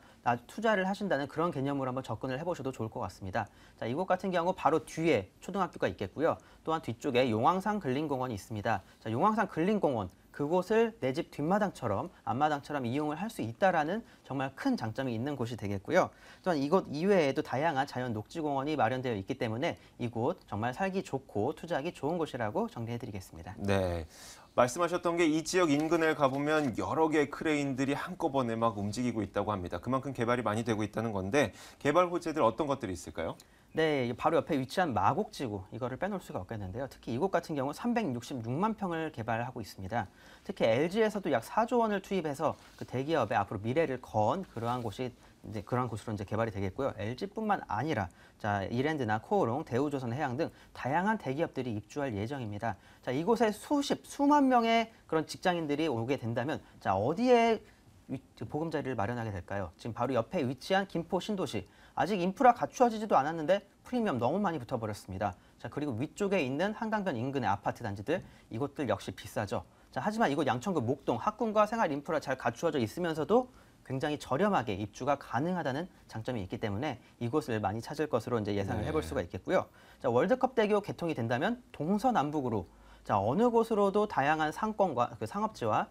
투자를 하신다는 그런 개념으로 한번 접근을 해보셔도 좋을 것 같습니다. 자, 이곳 같은 경우 바로 뒤에 초등학교가 있겠고요. 또한 뒤쪽에 용왕산 근린공원이 있습니다. 자, 용왕산 근린공원 그곳을 내 집 뒷마당처럼 앞마당처럼 이용을 할 수 있다라는 정말 큰 장점이 있는 곳이 되겠고요. 또한 이곳 이외에도 다양한 자연 녹지공원이 마련되어 있기 때문에 이곳 정말 살기 좋고 투자하기 좋은 곳이라고 정리해드리겠습니다. 네. 말씀하셨던 게 이 지역 인근에 가보면 여러 개의 크레인들이 한꺼번에 막 움직이고 있다고 합니다. 그만큼 개발이 많이 되고 있다는 건데 개발 호재들 어떤 것들이 있을까요? 네, 바로 옆에 위치한 마곡지구 이거를 빼놓을 수가 없겠는데요. 특히 이곳 같은 경우 366만 평을 개발하고 있습니다. 특히 LG에서도 약 4조 원을 투입해서 그 대기업의 앞으로 미래를 건 그러한 곳이 이제 그러한 곳으로 이제 개발이 되겠고요. LG뿐만 아니라 자, 이랜드나 코오롱, 대우조선해양 등 다양한 대기업들이 입주할 예정입니다. 자, 이곳에 수만 명의 그런 직장인들이 오게 된다면 자, 어디에 보금자리를 마련하게 될까요? 지금 바로 옆에 위치한 김포 신도시. 아직 인프라 갖추어지지도 않았는데 프리미엄 너무 많이 붙어버렸습니다. 자, 그리고 위쪽에 있는 한강변 인근의 아파트 단지들, 이곳들 역시 비싸죠. 자, 하지만 이곳 양천구 목동 학군과 생활 인프라 잘 갖추어져 있으면서도 굉장히 저렴하게 입주가 가능하다는 장점이 있기 때문에 이곳을 많이 찾을 것으로 이제 예상을 해볼 수가 있겠고요. 자, 월드컵 대교 개통이 된다면 동서남북으로 자, 어느 곳으로도 다양한 상권과 그 상업지와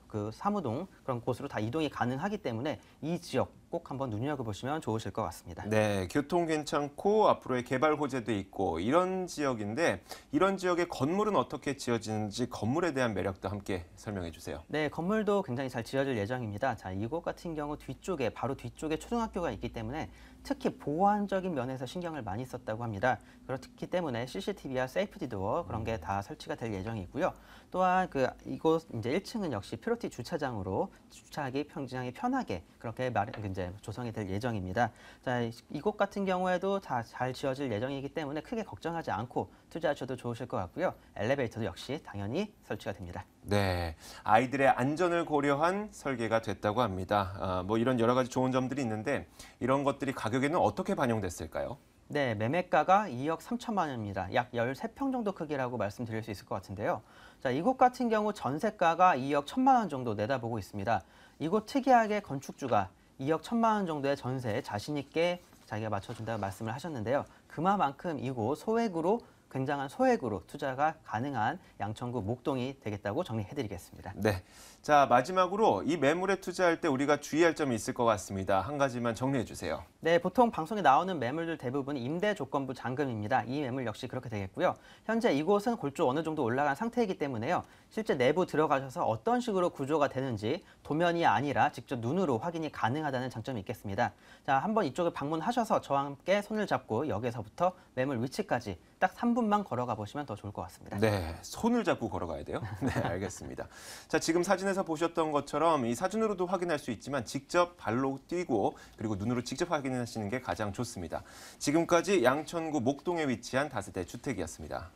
그 사무동 그런 곳으로 다 이동이 가능하기 때문에 이 지역 꼭 한번 눈여겨보시면 좋으실 것 같습니다. 네, 교통 괜찮고 앞으로의 개발 호재도 있고 이런 지역인데 이런 지역의 건물은 어떻게 지어지는지 건물에 대한 매력도 함께 설명해 주세요. 네, 건물도 굉장히 잘 지어질 예정입니다. 자, 이곳 같은 경우 바로 뒤쪽에 초등학교가 있기 때문에 특히 보안적인 면에서 신경을 많이 썼다고 합니다. 그렇기 때문에 CCTV와 세이프티 도어 그런 게 다 설치가 될 예정이고요. 또한 이곳 이제 1층은 역시 피로티 주차장으로 주차하기 굉장히 편하게 그렇게 이제 조성이 될 예정입니다. 자, 이곳 같은 경우에도 다 잘 지어질 예정이기 때문에 크게 걱정하지 않고 투자하셔도 좋으실 것 같고요. 엘리베이터도 역시 당연히 설치가 됩니다. 네, 아이들의 안전을 고려한 설계가 됐다고 합니다. 뭐 이런 여러 가지 좋은 점들이 있는데 이런 것들이 가격에는 어떻게 반영됐을까요? 네, 매매가가 2억 3천만 원입니다. 약 13평 정도 크기라고 말씀드릴 수 있을 것 같은데요. 자, 이곳 같은 경우 전세가가 2억 1천만 원 정도 내다보고 있습니다. 이곳 특이하게 건축주가 2억 1천만 원 정도의 전세에 자신 있게 자기가 맞춰준다고 말씀을 하셨는데요. 그만큼 이곳 소액으로 굉장한 소액으로 투자가 가능한 양천구 목동이 되겠다고 정리해드리겠습니다. 네. 자, 마지막으로 이 매물에 투자할 때 우리가 주의할 점이 있을 것 같습니다. 한 가지만 정리해 주세요. 네, 보통 방송에 나오는 매물들 대부분 임대 조건부 잔금입니다. 이 매물 역시 그렇게 되겠고요. 현재 이곳은 골조 어느 정도 올라간 상태이기 때문에요. 실제 내부 들어가셔서 어떤 식으로 구조가 되는지 도면이 아니라 직접 눈으로 확인이 가능하다는 장점이 있겠습니다. 자, 한번 이쪽에 방문하셔서 저와 함께 손을 잡고 여기서부터 매물 위치까지 딱 3분만 걸어가 보시면 더 좋을 것 같습니다. 네, 손을 잡고 걸어가야 돼요. 네, 알겠습니다. 자, 지금 사진에서 보셨던 것처럼 이 사진으로도 확인할 수 있지만 직접 발로 뛰고 그리고 눈으로 직접 확인하시는 게 가장 좋습니다. 지금까지 양천구 목동에 위치한 다세대 주택이었습니다.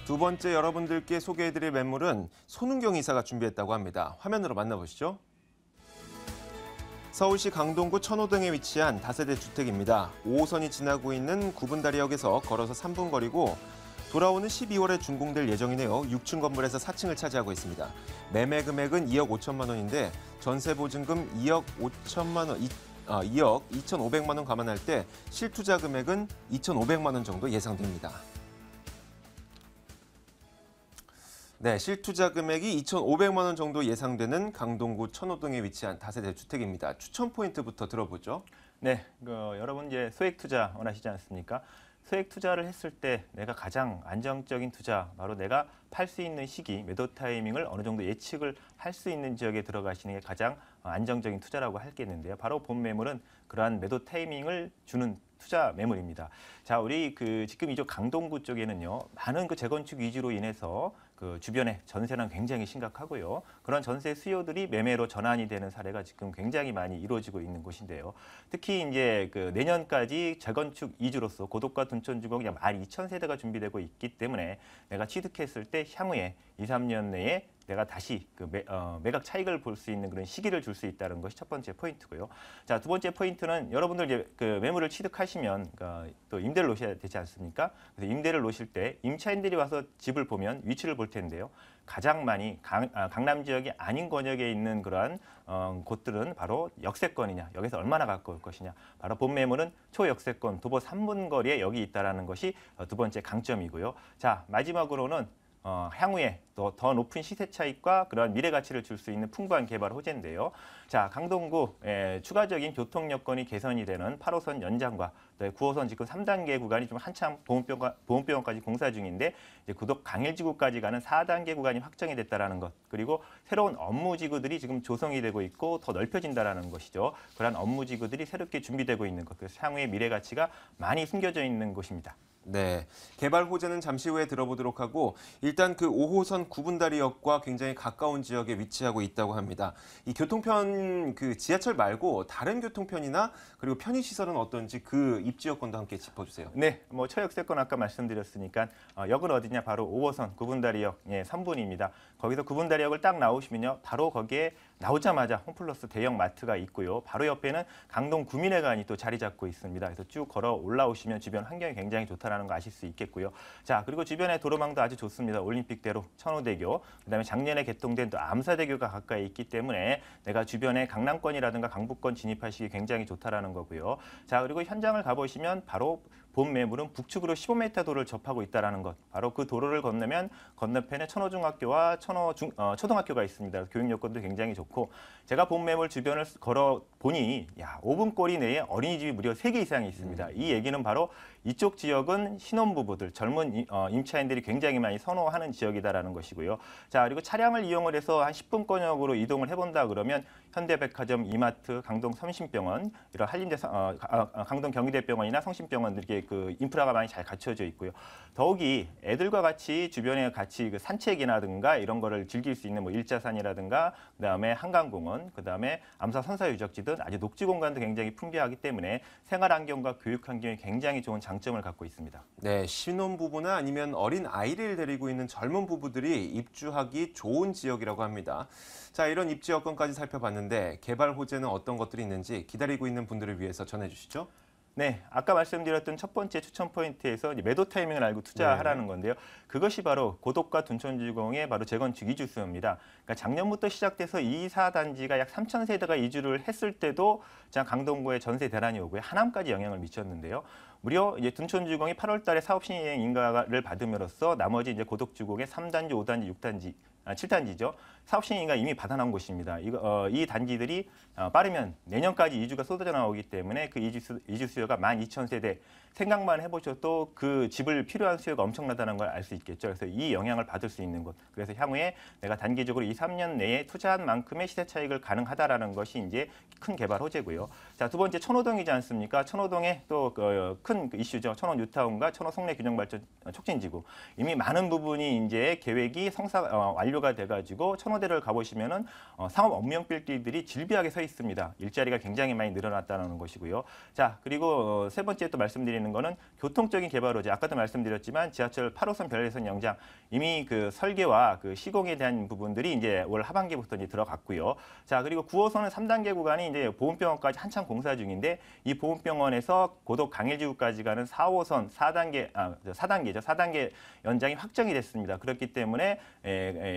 두 번째 여러분들께 소개해드릴 매물은 손은경 이사가 준비했다고 합니다. 화면으로 만나보시죠. 서울시 강동구 천호동에 위치한 다세대 주택입니다. 5호선이 지나고 있는 구분다리역에서 걸어서 3분 거리고 돌아오는 12월에 준공될 예정이네요. 6층 건물에서 4층을 차지하고 있습니다. 매매 금액은 2억 5천만 원인데 전세 보증금 2억 5천만 원, 2억 2,500만 원 감안할 때 실투자 금액은 2,500만 원 정도 예상됩니다. 네, 실투자 금액이 2,500만 원 정도 예상되는 강동구 천호동에 위치한 다세대 주택입니다. 추천 포인트부터 들어보죠. 네, 여러분 이제 소액 투자 원하시지 않습니까? 소액 투자를 했을 때 내가 가장 안정적인 투자, 바로 내가 팔 수 있는 시기, 매도 타이밍을 어느 정도 예측을 할 수 있는 지역에 들어가시는 게 가장 안정적인 투자라고 하겠는데요. 바로 본 매물은 그러한 매도 타이밍을 주는 투자 매물입니다. 자, 우리 지금 이쪽 강동구 쪽에는요, 많은 재건축 위주로 인해서 주변에 전세난 굉장히 심각하고요. 그런 전세 수요들이 매매로 전환이 되는 사례가 지금 굉장히 많이 이루어지고 있는 곳인데요. 특히 이제 내년까지 재건축 위주로서 고도가 둔촌 주공 약 12,000세대가 준비되고 있기 때문에 내가 취득했을 때 향후에 2, 3년 내에 내가 다시 매각 차익을 볼 수 있는 그런 시기를 줄 수 있다는 것이 첫 번째 포인트고요. 자, 두 번째 포인트는 여러분들 이제 매물을 취득하시면 또 임대를 놓으셔야 되지 않습니까? 그래서 임대를 놓으실 때 임차인들이 와서 집을 보면 위치를 볼 텐데요. 가장 많이 강남 지역이 아닌 권역에 있는 그러한 곳들은 바로 역세권이냐, 여기서 얼마나 가까울 것이냐. 바로 본 매물은 초역세권 도보 3분 거리에 여기 있다는 것이 두 번째 강점이고요. 자, 마지막으로는 향후에 또 더 높은 시세 차익과 그런 미래 가치를 줄 수 있는 풍부한 개발 호재인데요. 자, 강동구 추가적인 교통 여건이 개선이 되는 8호선 연장과 9호선 지금 3단계 구간이 좀 한참 보훈병원까지 공사 중인데 이제 구덕 강일지구까지 가는 4단계 구간이 확정이 됐다라는 것, 그리고 새로운 업무지구들이 지금 조성이 되고 있고 더 넓혀진다라는 것이죠. 그러한 업무지구들이 새롭게 준비되고 있는 것, 그래서 향후의 미래 가치가 많이 숨겨져 있는 곳입니다. 네, 개발 호재는 잠시 후에 들어보도록 하고 일단 5호선 구분다리역과 굉장히 가까운 지역에 위치하고 있다고 합니다. 이 교통편 지하철 말고 다른 교통편이나 그리고 편의시설은 어떤지 입지 여건도 함께 짚어주세요. 네, 초역세권 아까 말씀드렸으니까 역은 어디냐, 바로 5호선 구분다리역 3분입니다. 거기서 구분다리역을 딱 나오시면요, 바로 거기에 나오자마자 홈플러스 대형 마트가 있고요. 바로 옆에는 강동 구민회관이 또 자리 잡고 있습니다. 그래서 쭉 걸어 올라오시면 주변 환경이 굉장히 좋다라는 거 아실 수 있겠고요. 자, 그리고 주변에 도로망도 아주 좋습니다. 올림픽대로, 천호대교, 그다음에 작년에 개통된 또 암사대교가 가까이 있기 때문에 내가 주변에 강남권이라든가 강북권 진입하시기 굉장히 좋다라는 거고요. 자, 그리고 현장을 가보시면 바로 본 매물은 북측으로 15m 도로를 접하고 있다는 것. 바로 그 도로를 건너면 건너편에 천호중학교와 초등학교가 있습니다. 교육 여건도 굉장히 좋고, 제가 본 매물 주변을 걸어 보니 5분 거리 내에 어린이집이 무려 3개 이상이 있습니다. 이 얘기는 바로 이쪽 지역은 신혼부부들, 젊은 임차인들이 굉장히 많이 선호하는 지역이다라는 것이고요. 자, 그리고 차량을 이용을 해서 한 10분권역으로 이동을 해본다 그러면 현대백화점, 이마트, 강동 성심병원, 이런 강동 경희대병원이나 성심병원 이렇게 인프라가 많이 잘 갖춰져 있고요. 더욱이 애들과 같이 주변에 같이 산책이라든가 이런 거를 즐길 수 있는 일자산이라든가, 그다음에 한강공원, 그다음에 암사 선사유적지 등 아주 녹지 공간도 굉장히 풍부하기 때문에 생활 환경과 교육 환경이 굉장히 좋은 장점을 갖고 있습니다. 네, 신혼부부나 아니면 어린 아이를 데리고 있는 젊은 부부들이 입주하기 좋은 지역이라고 합니다. 자, 이런 입지 여건까지 살펴봤는데 개발 호재는 어떤 것들이 있는지 기다리고 있는 분들을 위해서 전해주시죠. 네, 아까 말씀드렸던 첫 번째 추천 포인트에서 이제 매도 타이밍을 알고 투자하라는 건데요. 그것이 바로 고덕과 둔촌주공의 바로 재건축 이주 수요입니다. 그러니까 작년부터 시작돼서 이사 단지가 약 3,000세대가 이주를 했을 때도 강동구에 전세 대란이 오고요. 하남까지 영향을 미쳤는데요. 무려 이제 둔촌주공이 8월달에 사업 시행 인가를 받음으로써 나머지 이제 고덕주공의 3단지, 5단지, 6단지 7단지죠. 사업 시행인가 이미 받아놓은 곳입니다. 이 단지들이 빠르면 내년까지 이주가 쏟아져 나오기 때문에 그 이주 수요가 12,000세대 생각만 해보셔도 그 집을 필요한 수요가 엄청나다는 걸 알 수 있겠죠. 그래서 이 영향을 받을 수 있는 곳. 그래서 향후에 내가 단기적으로 2, 3년 내에 투자한 만큼의 시세 차익을 가능하다라는 것이 이제 큰 개발 호재고요. 자, 두 번째 천호동이지 않습니까? 천호동의 또 큰 이슈죠. 천호 뉴타운과 천호 송내 균형발전 촉진지구. 이미 많은 부분이 이제 계획이 완료가 돼가지고 천호대를 가보시면은 상업 업무용 빌딩들이 질비하게 서 있습니다. 일자리가 굉장히 많이 늘어났다는 것이고요. 자, 그리고 세 번째 또 말씀드리는 거는 교통적인 개발 호재. 아까도 말씀드렸지만 지하철 8호선 별내선 연장 이미 그 설계와 그 시공에 대한 부분들이 이제 올 하반기부터 이제 들어갔고요. 자, 그리고 9호선은 3단계 구간이 이제 보훈병원까지 한참 공사 중인데 이 보훈병원에서 고덕 강일지구까지 가는 4호선 4단계죠. 4단계 연장이 확정이 됐습니다. 그렇기 때문에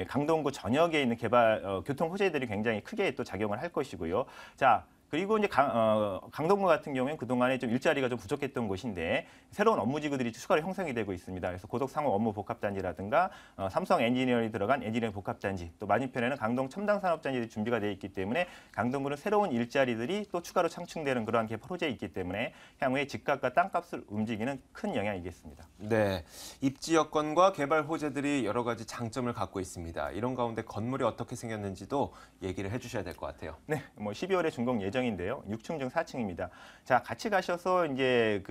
강동구 전역에 있는 개발 교통 호재들이 굉장히 크게 또 작용을 할 것이고요. 자, 그리고 이제 강동구 같은 경우에는 그동안에 좀 일자리가 좀 부족했던 곳인데 새로운 업무지구들이 추가로 형성이 되고 있습니다. 그래서 고덕 상업 업무 복합단지라든가 삼성 엔지니어링이 들어간 엔지니어링 복합단지, 또 맞은편에는 강동 첨단산업단지들이 준비가 되어 있기 때문에 강동구는 새로운 일자리들이 또 추가로 창출되는 그러한 개발 호재가 있기 때문에 향후에 집값과 땅값을 움직이는 큰 영향이겠습니다. 네, 입지 여건과 개발 호재들이 여러 가지 장점을 갖고 있습니다. 이런 가운데 건물이 어떻게 생겼는지도 얘기를 해주셔야 될 것 같아요. 네, 뭐 12월에 준공 예정인데요. 6층 중 4층입니다. 자, 같이 가셔서 이제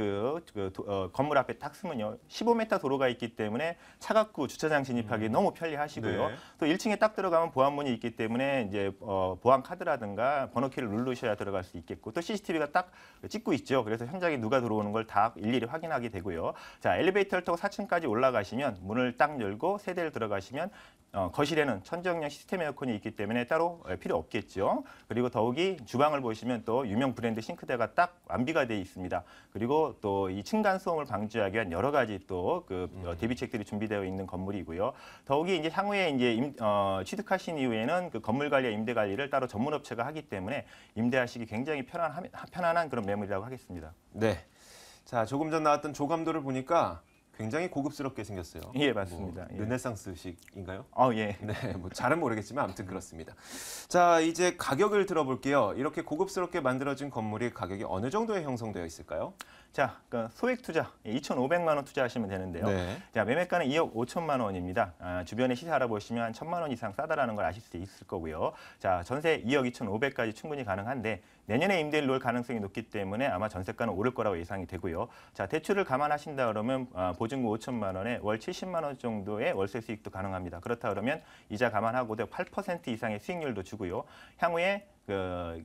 건물 앞에 딱 서면요, 15m 도로가 있기 때문에 차갑고 주차장 진입하기 너무 편리하시고요. 네. 또 1층에 딱 들어가면 보안문이 있기 때문에 이제 보안 카드라든가 번호키를 누르셔야 들어갈 수 있겠고, 또 CCTV가 딱 찍고 있죠. 그래서 현장에 누가 들어오는 걸 다 일일이 확인하게 되고요. 자, 엘리베이터를 타고 4층까지 올라가시면 문을 딱 열고 세대를 들어가시면 거실에는 천정형 시스템 에어컨이 있기 때문에 따로 필요 없겠죠. 그리고 더욱이 주방을 보시면 또 유명 브랜드 싱크대가 딱 완비가 되어 있습니다. 그리고 또 이 층간 소음을 방지하기 위한 여러 가지 또 대비책들이 준비되어 있는 건물이고요. 더욱이 이제 향후에 이제 취득하신 이후에는 그 건물 관리와 임대 관리를 따로 전문 업체가 하기 때문에 임대하시기 굉장히 편안한 그런 매물이라고 하겠습니다. 네, 자, 조금 전 나왔던 조감도를 보니까 굉장히 고급스럽게 생겼어요. 예, 맞습니다. 뭐 르네상스식인가요? 예. 네, 뭐 잘은 모르겠지만 아무튼 그렇습니다. 자, 이제 가격을 들어볼게요. 이렇게 고급스럽게 만들어진 건물이 가격이 어느 정도에 형성되어 있을까요? 자, 소액 투자 2,500만 원 투자하시면 되는데요. 네. 자, 매매가는 2억 5천만 원입니다. 주변에 시세 알아보시면 1,000만 원 이상 싸다라는 걸 아실 수 있을 거고요. 자, 전세 2억 2,500까지 충분히 가능한데 내년에 임대를 놓을 가능성이 높기 때문에 아마 전세가는 오를 거라고 예상이 되고요. 자, 대출을 감안하신다 그러면 보증금 5천만 원에 월 70만 원 정도의 월세 수익도 가능합니다. 그렇다 그러면 이자 감안하고도 8% 이상의 수익률도 주고요. 향후에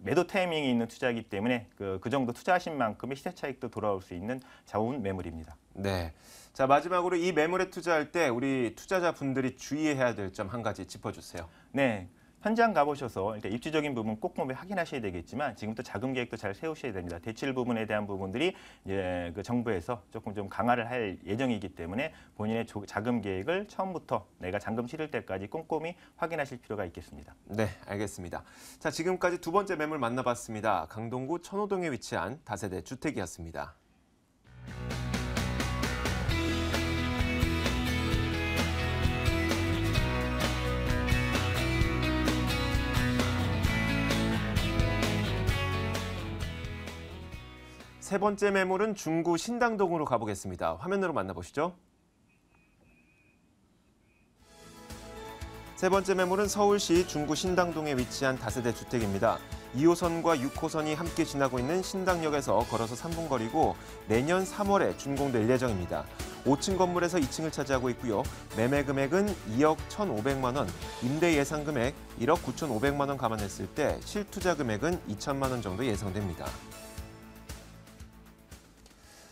매도 타이밍이 있는 투자이기 때문에 그 정도 투자하신 만큼의 시세 차익도 돌아올 수 있는 좋은 매물입니다. 네. 자, 마지막으로 이 매물에 투자할 때 우리 투자자분들이 주의해야 될 점 한 가지 짚어주세요. 네. 현장 가보셔서 일단 입지적인 부분 꼭 확인하셔야 되겠지만 지금부터 자금 계획도 잘 세우셔야 됩니다. 대출 부분에 대한 부분들이 이제 그 정부에서 조금 좀 강화를 할 예정이기 때문에 본인의 자금 계획을 처음부터 내가 잔금 치를 때까지 꼼꼼히 확인하실 필요가 있겠습니다. 네, 알겠습니다. 자, 지금까지 두 번째 매물 만나봤습니다. 강동구 천호동에 위치한 다세대 주택이었습니다. 세 번째 매물은 중구 신당동으로 가보겠습니다. 화면으로 만나보시죠. 세 번째 매물은 서울시 중구 신당동에 위치한 다세대 주택입니다. 2호선과 6호선이 함께 지나고 있는 신당역에서 걸어서 3분 거리고 내년 3월에 준공될 예정입니다. 5층 건물에서 2층을 차지하고 있고요. 매매 금액은 2억 1,500만 원, 임대 예상 금액 1억 9,500만 원 감안했을 때 실투자 금액은 2천만 원 정도 예상됩니다.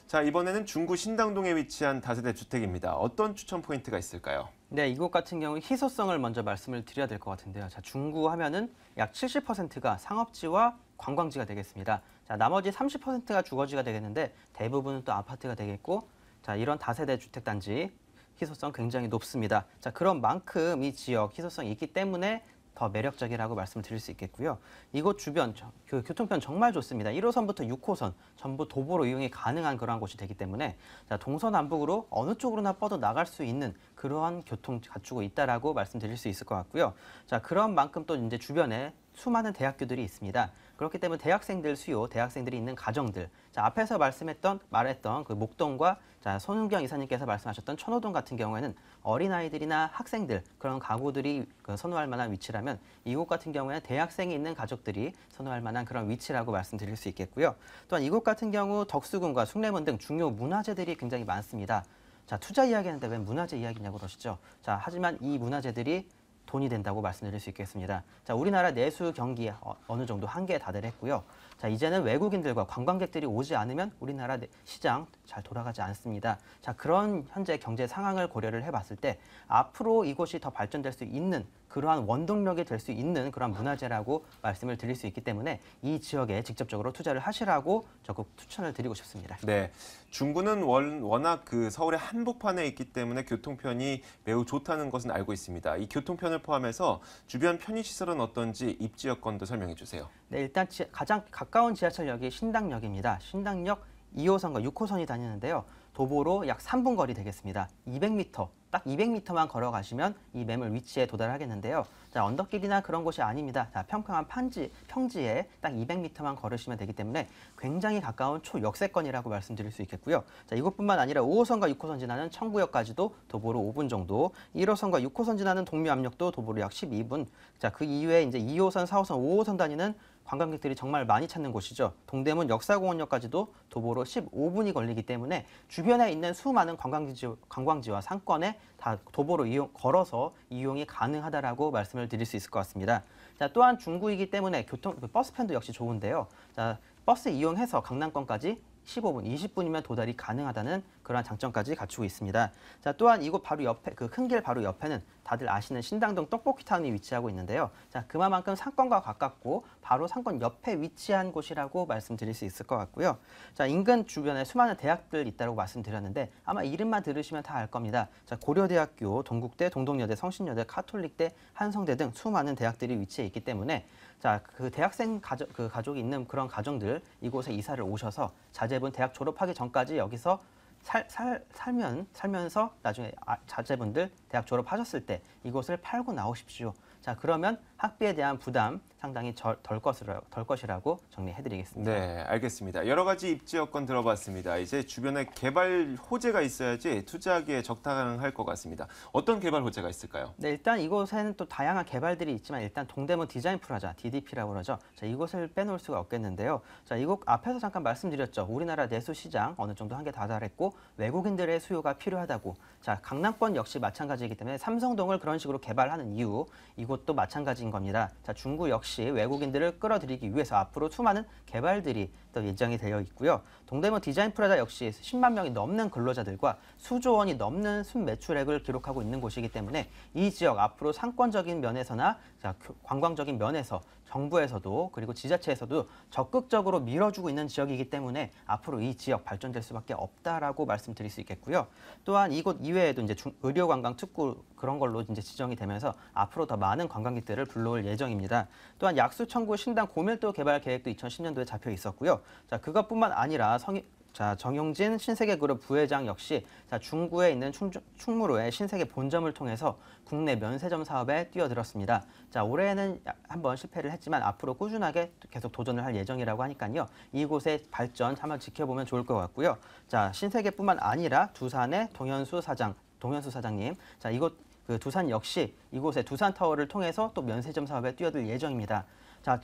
자, 이번에는 중구 신당동에 위치한 다세대 주택입니다. 어떤 추천 포인트가 있을까요? 네, 이곳 같은 경우 희소성을 먼저 말씀을 드려야 될 것 같은데요. 자, 중구 하면은 약 70%가 상업지와 관광지가 되겠습니다. 자, 나머지 30%가 주거지가 되겠는데 대부분은 또 아파트가 되겠고, 자, 이런 다세대 주택단지 희소성 굉장히 높습니다. 자, 그런 만큼 이 지역 희소성이 있기 때문에 더 매력적이라고 말씀드릴 수 있겠고요. 이곳 주변 그 교통편 정말 좋습니다. 1호선부터 6호선 전부 도보로 이용이 가능한 그러한 곳이 되기 때문에 자, 동서남북으로 어느 쪽으로나 뻗어 나갈 수 있는 그러한 교통 갖추고 있다라고 말씀드릴 수 있을 것 같고요. 자, 그런 만큼 또 이제 주변에 수많은 대학교들이 있습니다. 그렇기 때문에 대학생들 수요, 대학생들이 있는 가정들. 자, 앞에서 말했던 그 목동과 자, 손은경 이사님께서 말씀하셨던 천호동 같은 경우에는 어린아이들이나 학생들 그런 가구들이 선호할 만한 위치라면 이곳 같은 경우에는 대학생이 있는 가족들이 선호할 만한 그런 위치라고 말씀드릴 수 있겠고요. 또한 이곳 같은 경우 덕수궁과 숭례문 등 중요 문화재들이 굉장히 많습니다. 자, 투자 이야기하는데 왜 문화재 이야기냐고 그러시죠. 자, 하지만 이 문화재들이 돈이 된다고 말씀드릴 수 있겠습니다. 자, 우리나라 내수 경기 어느 정도 한계에 다다랐고요. 자, 이제는 외국인들과 관광객들이 오지 않으면 우리나라 시장 잘 돌아가지 않습니다. 자, 그런 현재 경제 상황을 고려를 해봤을 때 앞으로 이곳이 더 발전될 수 있는 그러한 원동력이 될 수 있는 그러한 문화재라고 말씀을 드릴 수 있기 때문에 이 지역에 직접적으로 투자를 하시라고 적극 추천을 드리고 싶습니다. 네, 중구는 워낙 그 서울의 한복판에 있기 때문에 교통편이 매우 좋다는 것은 알고 있습니다. 이 교통편을 포함해서 주변 편의시설은 어떤지 입지 여건도 설명해 주세요. 네, 일단 가장 가까운 지하철역이 신당역입니다. 신당역 2호선과 6호선이 다니는데요. 도보로 약 3분 거리 되겠습니다. 200m, 딱 200m만 걸어가시면 이 매물 위치에 도달하겠는데요. 자, 언덕길이나 그런 곳이 아닙니다. 자, 평평한 평지에 딱 200m만 걸으시면 되기 때문에 굉장히 가까운 초역세권이라고 말씀드릴 수 있겠고요. 자, 이것뿐만 아니라 5호선과 6호선 지나는 청구역까지도 도보로 5분 정도, 1호선과 6호선 지나는 동묘압력도 도보로 약 12분. 자, 그 이후에 이제 2호선, 4호선, 5호선 다니는 관광객들이 정말 많이 찾는 곳이죠. 동대문 역사공원역까지도 도보로 15분이 걸리기 때문에 주변에 있는 수많은 관광지와 상권에 다 도보로 걸어서 이용이 가능하다라고 말씀을 드릴 수 있을 것 같습니다. 자, 또한 중구이기 때문에 버스편도 역시 좋은데요. 자, 버스 이용해서 강남권까지 15분, 20분이면 도달이 가능하다는 그러한 장점까지 갖추고 있습니다. 자, 또한 이곳 바로 옆에, 그 큰 길 바로 옆에는 다들 아시는 신당동 떡볶이타운이 위치하고 있는데요. 자, 그만큼 상권과 가깝고 바로 상권 옆에 위치한 곳이라고 말씀드릴 수 있을 것 같고요. 자, 인근 주변에 수많은 대학들 있다고 말씀드렸는데 아마 이름만 들으시면 다 알 겁니다. 자, 고려대학교, 동국대, 동덕여대, 성신여대, 카톨릭대, 한성대 등 수많은 대학들이 위치해 있기 때문에 자, 그 대학생 가족이 있는 그런 가정들 이곳에 이사를 오셔서 자제분 대학 졸업하기 전까지 여기서 살면서 나중에 자제분들 대학 졸업하셨을 때 이곳을 팔고 나오십시오. 자, 그러면 학비에 대한 부담 상당히 덜 것이라고 정리해드리겠습니다. 네, 알겠습니다. 여러 가지 입지 여건 들어봤습니다. 이제 주변에 개발 호재가 있어야지 투자하기에 적당할 것 같습니다. 어떤 개발 호재가 있을까요? 네, 일단 이곳에는 또 다양한 개발들이 있지만 일단 동대문 디자인 프라자, DDP라고 그러죠. 자, 이곳을 빼놓을 수가 없겠는데요. 자, 이곳 앞에서 잠깐 말씀드렸죠. 우리나라 내수 시장 어느 정도 한계 다다랐고 외국인들의 수요가 필요하다고. 자, 강남권 역시 마찬가지이기 때문에 삼성동을 그런 식으로 개발하는 이유, 이곳도 마찬가지인 겁니다. 자, 중구 역시 외국인들을 끌어들이기 위해서 앞으로 수많은 개발들이 또 예정이 되어 있고요. 동대문 디자인 프라자 역시 10만 명이 넘는 근로자들과 수조 원이 넘는 순매출액을 기록하고 있는 곳이기 때문에 이 지역 앞으로 상권적인 면에서나 자, 관광적인 면에서 정부에서도 그리고 지자체에서도 적극적으로 밀어주고 있는 지역이기 때문에 앞으로 이 지역 발전될 수밖에 없다라고 말씀드릴 수 있겠고요. 또한 이곳 이외에도 이제 의료관광 특구 그런 걸로 이제 지정이 되면서 앞으로 더 많은 관광객들을 불러올 예정입니다. 또한 약수청구 신당 고밀도 개발 계획도 2010년도에 잡혀 있었고요. 자, 그것뿐만 아니라 정용진 신세계그룹 부회장 역시 중구에 있는 충무로의 신세계 본점을 통해서 국내 면세점 사업에 뛰어들었습니다. 자, 올해는 한번 실패를 했지만 앞으로 꾸준하게 계속 도전을 할 예정이라고 하니까요. 이곳의 발전 한번 지켜보면 좋을 것 같고요. 자, 신세계뿐만 아니라 두산의 동현수 사장님, 자, 그 두산 역시 이곳의 두산타워를 통해서 또 면세점 사업에 뛰어들 예정입니다. 자,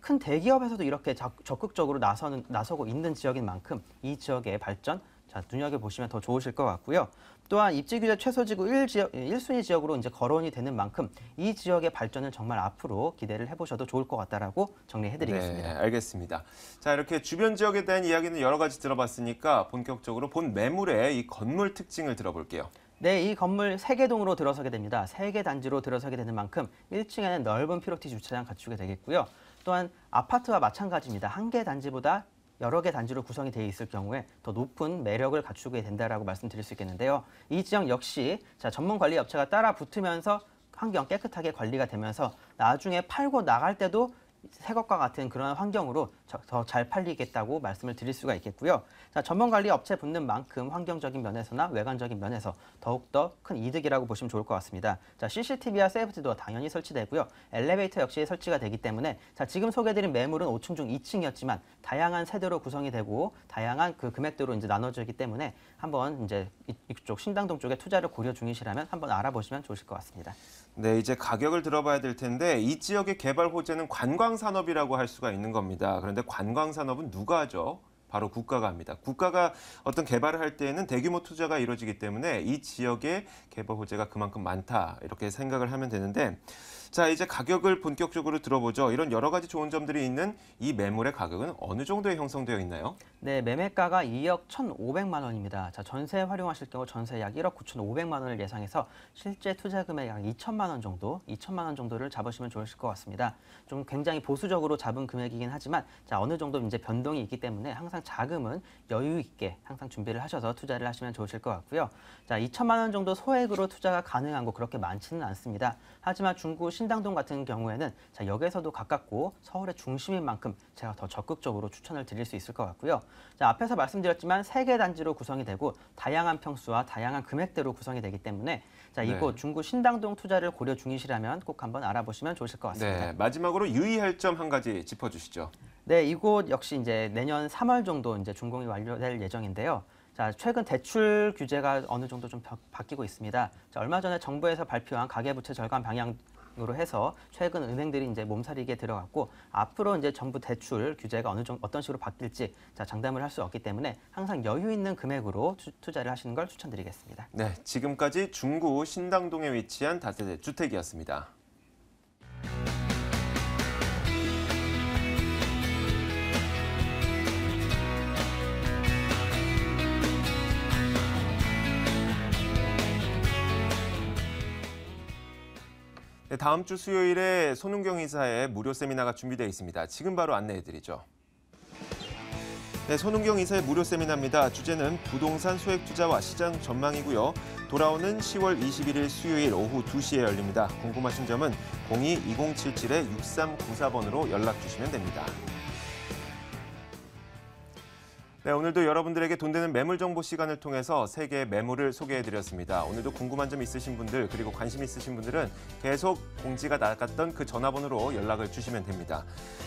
큰 대기업에서도 이렇게 적극적으로 나서고 있는 지역인 만큼 이 지역의 발전 자, 눈여겨보시면 더 좋으실 것 같고요. 또한 입지규제 최소지구 1순위 지역으로 이제 거론이 되는 만큼 이 지역의 발전은 정말 앞으로 기대를 해보셔도 좋을 것 같다라고 정리해드리겠습니다. 네, 알겠습니다. 자, 이렇게 주변 지역에 대한 이야기는 여러 가지 들어봤으니까 본격적으로 본 매물의 이 건물 특징을 들어볼게요. 네, 이 건물 3개 동으로 들어서게 됩니다. 3개 단지로 들어서게 되는 만큼 1층에는 넓은 피로티 주차장 갖추게 되겠고요. 또한 아파트와 마찬가지입니다. 한 개 단지보다 여러 개 단지로 구성이 되어 있을 경우에 더 높은 매력을 갖추게 된다라고 말씀드릴 수 있겠는데요. 이 지역 역시 전문 관리 업체가 따라 붙으면서 환경 깨끗하게 관리가 되면서 나중에 팔고 나갈 때도 새 것과 같은 그런 환경으로 더 잘 팔리겠다고 말씀을 드릴 수가 있겠고요. 전문 관리 업체 붙는 만큼 환경적인 면에서나 외관적인 면에서 더욱더 큰 이득이라고 보시면 좋을 것 같습니다. CCTV와 세이프티도 당연히 설치되고요. 엘리베이터 역시 설치가 되기 때문에 지금 소개해드린 매물은 5층 중 2층이었지만 다양한 세대로 구성이 되고 다양한 그 금액대로 이제 나눠지기 때문에 한번 이제 이쪽 신당동 쪽에 투자를 고려 중이시라면 한번 알아보시면 좋으실 것 같습니다. 네, 이제 가격을 들어봐야 될 텐데 이 지역의 개발 호재는 관광 산업이라고 할 수가 있는 겁니다. 그런데 관광 산업은 누가 하죠? 바로 국가가 합니다. 국가가 어떤 개발을 할 때에는 대규모 투자가 이루어지기 때문에 이 지역의 개발 호재가 그만큼 많다 이렇게 생각을 하면 되는데 자, 이제 가격을 본격적으로 들어보죠. 이런 여러 가지 좋은 점들이 있는 이 매물의 가격은 어느 정도에 형성되어 있나요? 네, 매매가가 2억 1,500만 원입니다. 전세 활용하실 경우 전세 약 1억 9,500만 원을 예상해서 실제 투자 금액 약 2천만 원 정도를 잡으시면 좋으실 것 같습니다. 좀 굉장히 보수적으로 잡은 금액이긴 하지만 어느 정도 이제 변동이 있기 때문에 항상 자금은 여유 있게 항상 준비를 하셔서 투자를 하시면 좋으실 것 같고요. 2천만 원 정도 소액으로 투자가 가능한 곳 그렇게 많지는 않습니다. 하지만 중구 신당동 같은 경우에는 역에서도 가깝고 서울의 중심인 만큼 제가 더 적극적으로 추천을 드릴 수 있을 것 같고요. 앞에서 말씀드렸지만 3개 단지로 구성이 되고 다양한 평수와 다양한 금액대로 구성이 되기 때문에 이곳 중구 신당동 투자를 고려 중이시라면 꼭 한번 알아보시면 좋으실 것 같습니다. 네, 마지막으로 유의할 점 한 가지 짚어주시죠. 네, 이곳 역시 이제 내년 3월 정도 이제 준공이 완료될 예정인데요. 최근 대출 규제가 어느 정도 좀 바뀌고 있습니다. 얼마 전에 정부에서 발표한 가계부채 절감 방향으로 해서 최근 은행들이 이제 몸살이게 들어갔고 앞으로 이제 정부 대출 규제가 어떤 식으로 바뀔지 장담을 할 수 없기 때문에 항상 여유 있는 금액으로 투자를 하시는 걸 추천드리겠습니다. 네, 지금까지 중구 신당동에 위치한 다세대 주택이었습니다. 네, 다음 주 수요일에 손은경 이사의 무료 세미나가 준비되어 있습니다. 지금 바로 안내해드리죠. 네, 손은경 이사의 무료 세미나입니다. 주제는 부동산 소액 투자와 시장 전망이고요. 돌아오는 10월 21일 수요일 오후 2시에 열립니다. 궁금하신 점은 02-2077-6394번으로 연락 주시면 됩니다. 네, 오늘도 여러분들에게 돈 되는 매물 정보 시간을 통해서 세계의 매물을 소개해드렸습니다. 오늘도 궁금한 점 있으신 분들 그리고 관심 있으신 분들은 계속 공지가 나갔던 그 전화번호로 연락을 주시면 됩니다.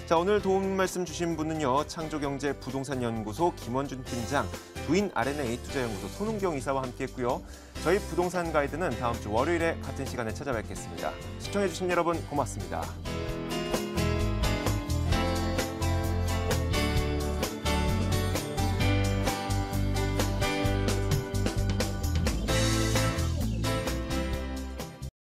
자, 오늘 도움 말씀 주신 분은요. 창조경제 부동산연구소 김원준 팀장, 부인 R&A 투자연구소 손은경 이사와 함께했고요. 저희 부동산 가이드는 다음 주 월요일에 같은 시간에 찾아뵙겠습니다. 시청해주신 여러분 고맙습니다.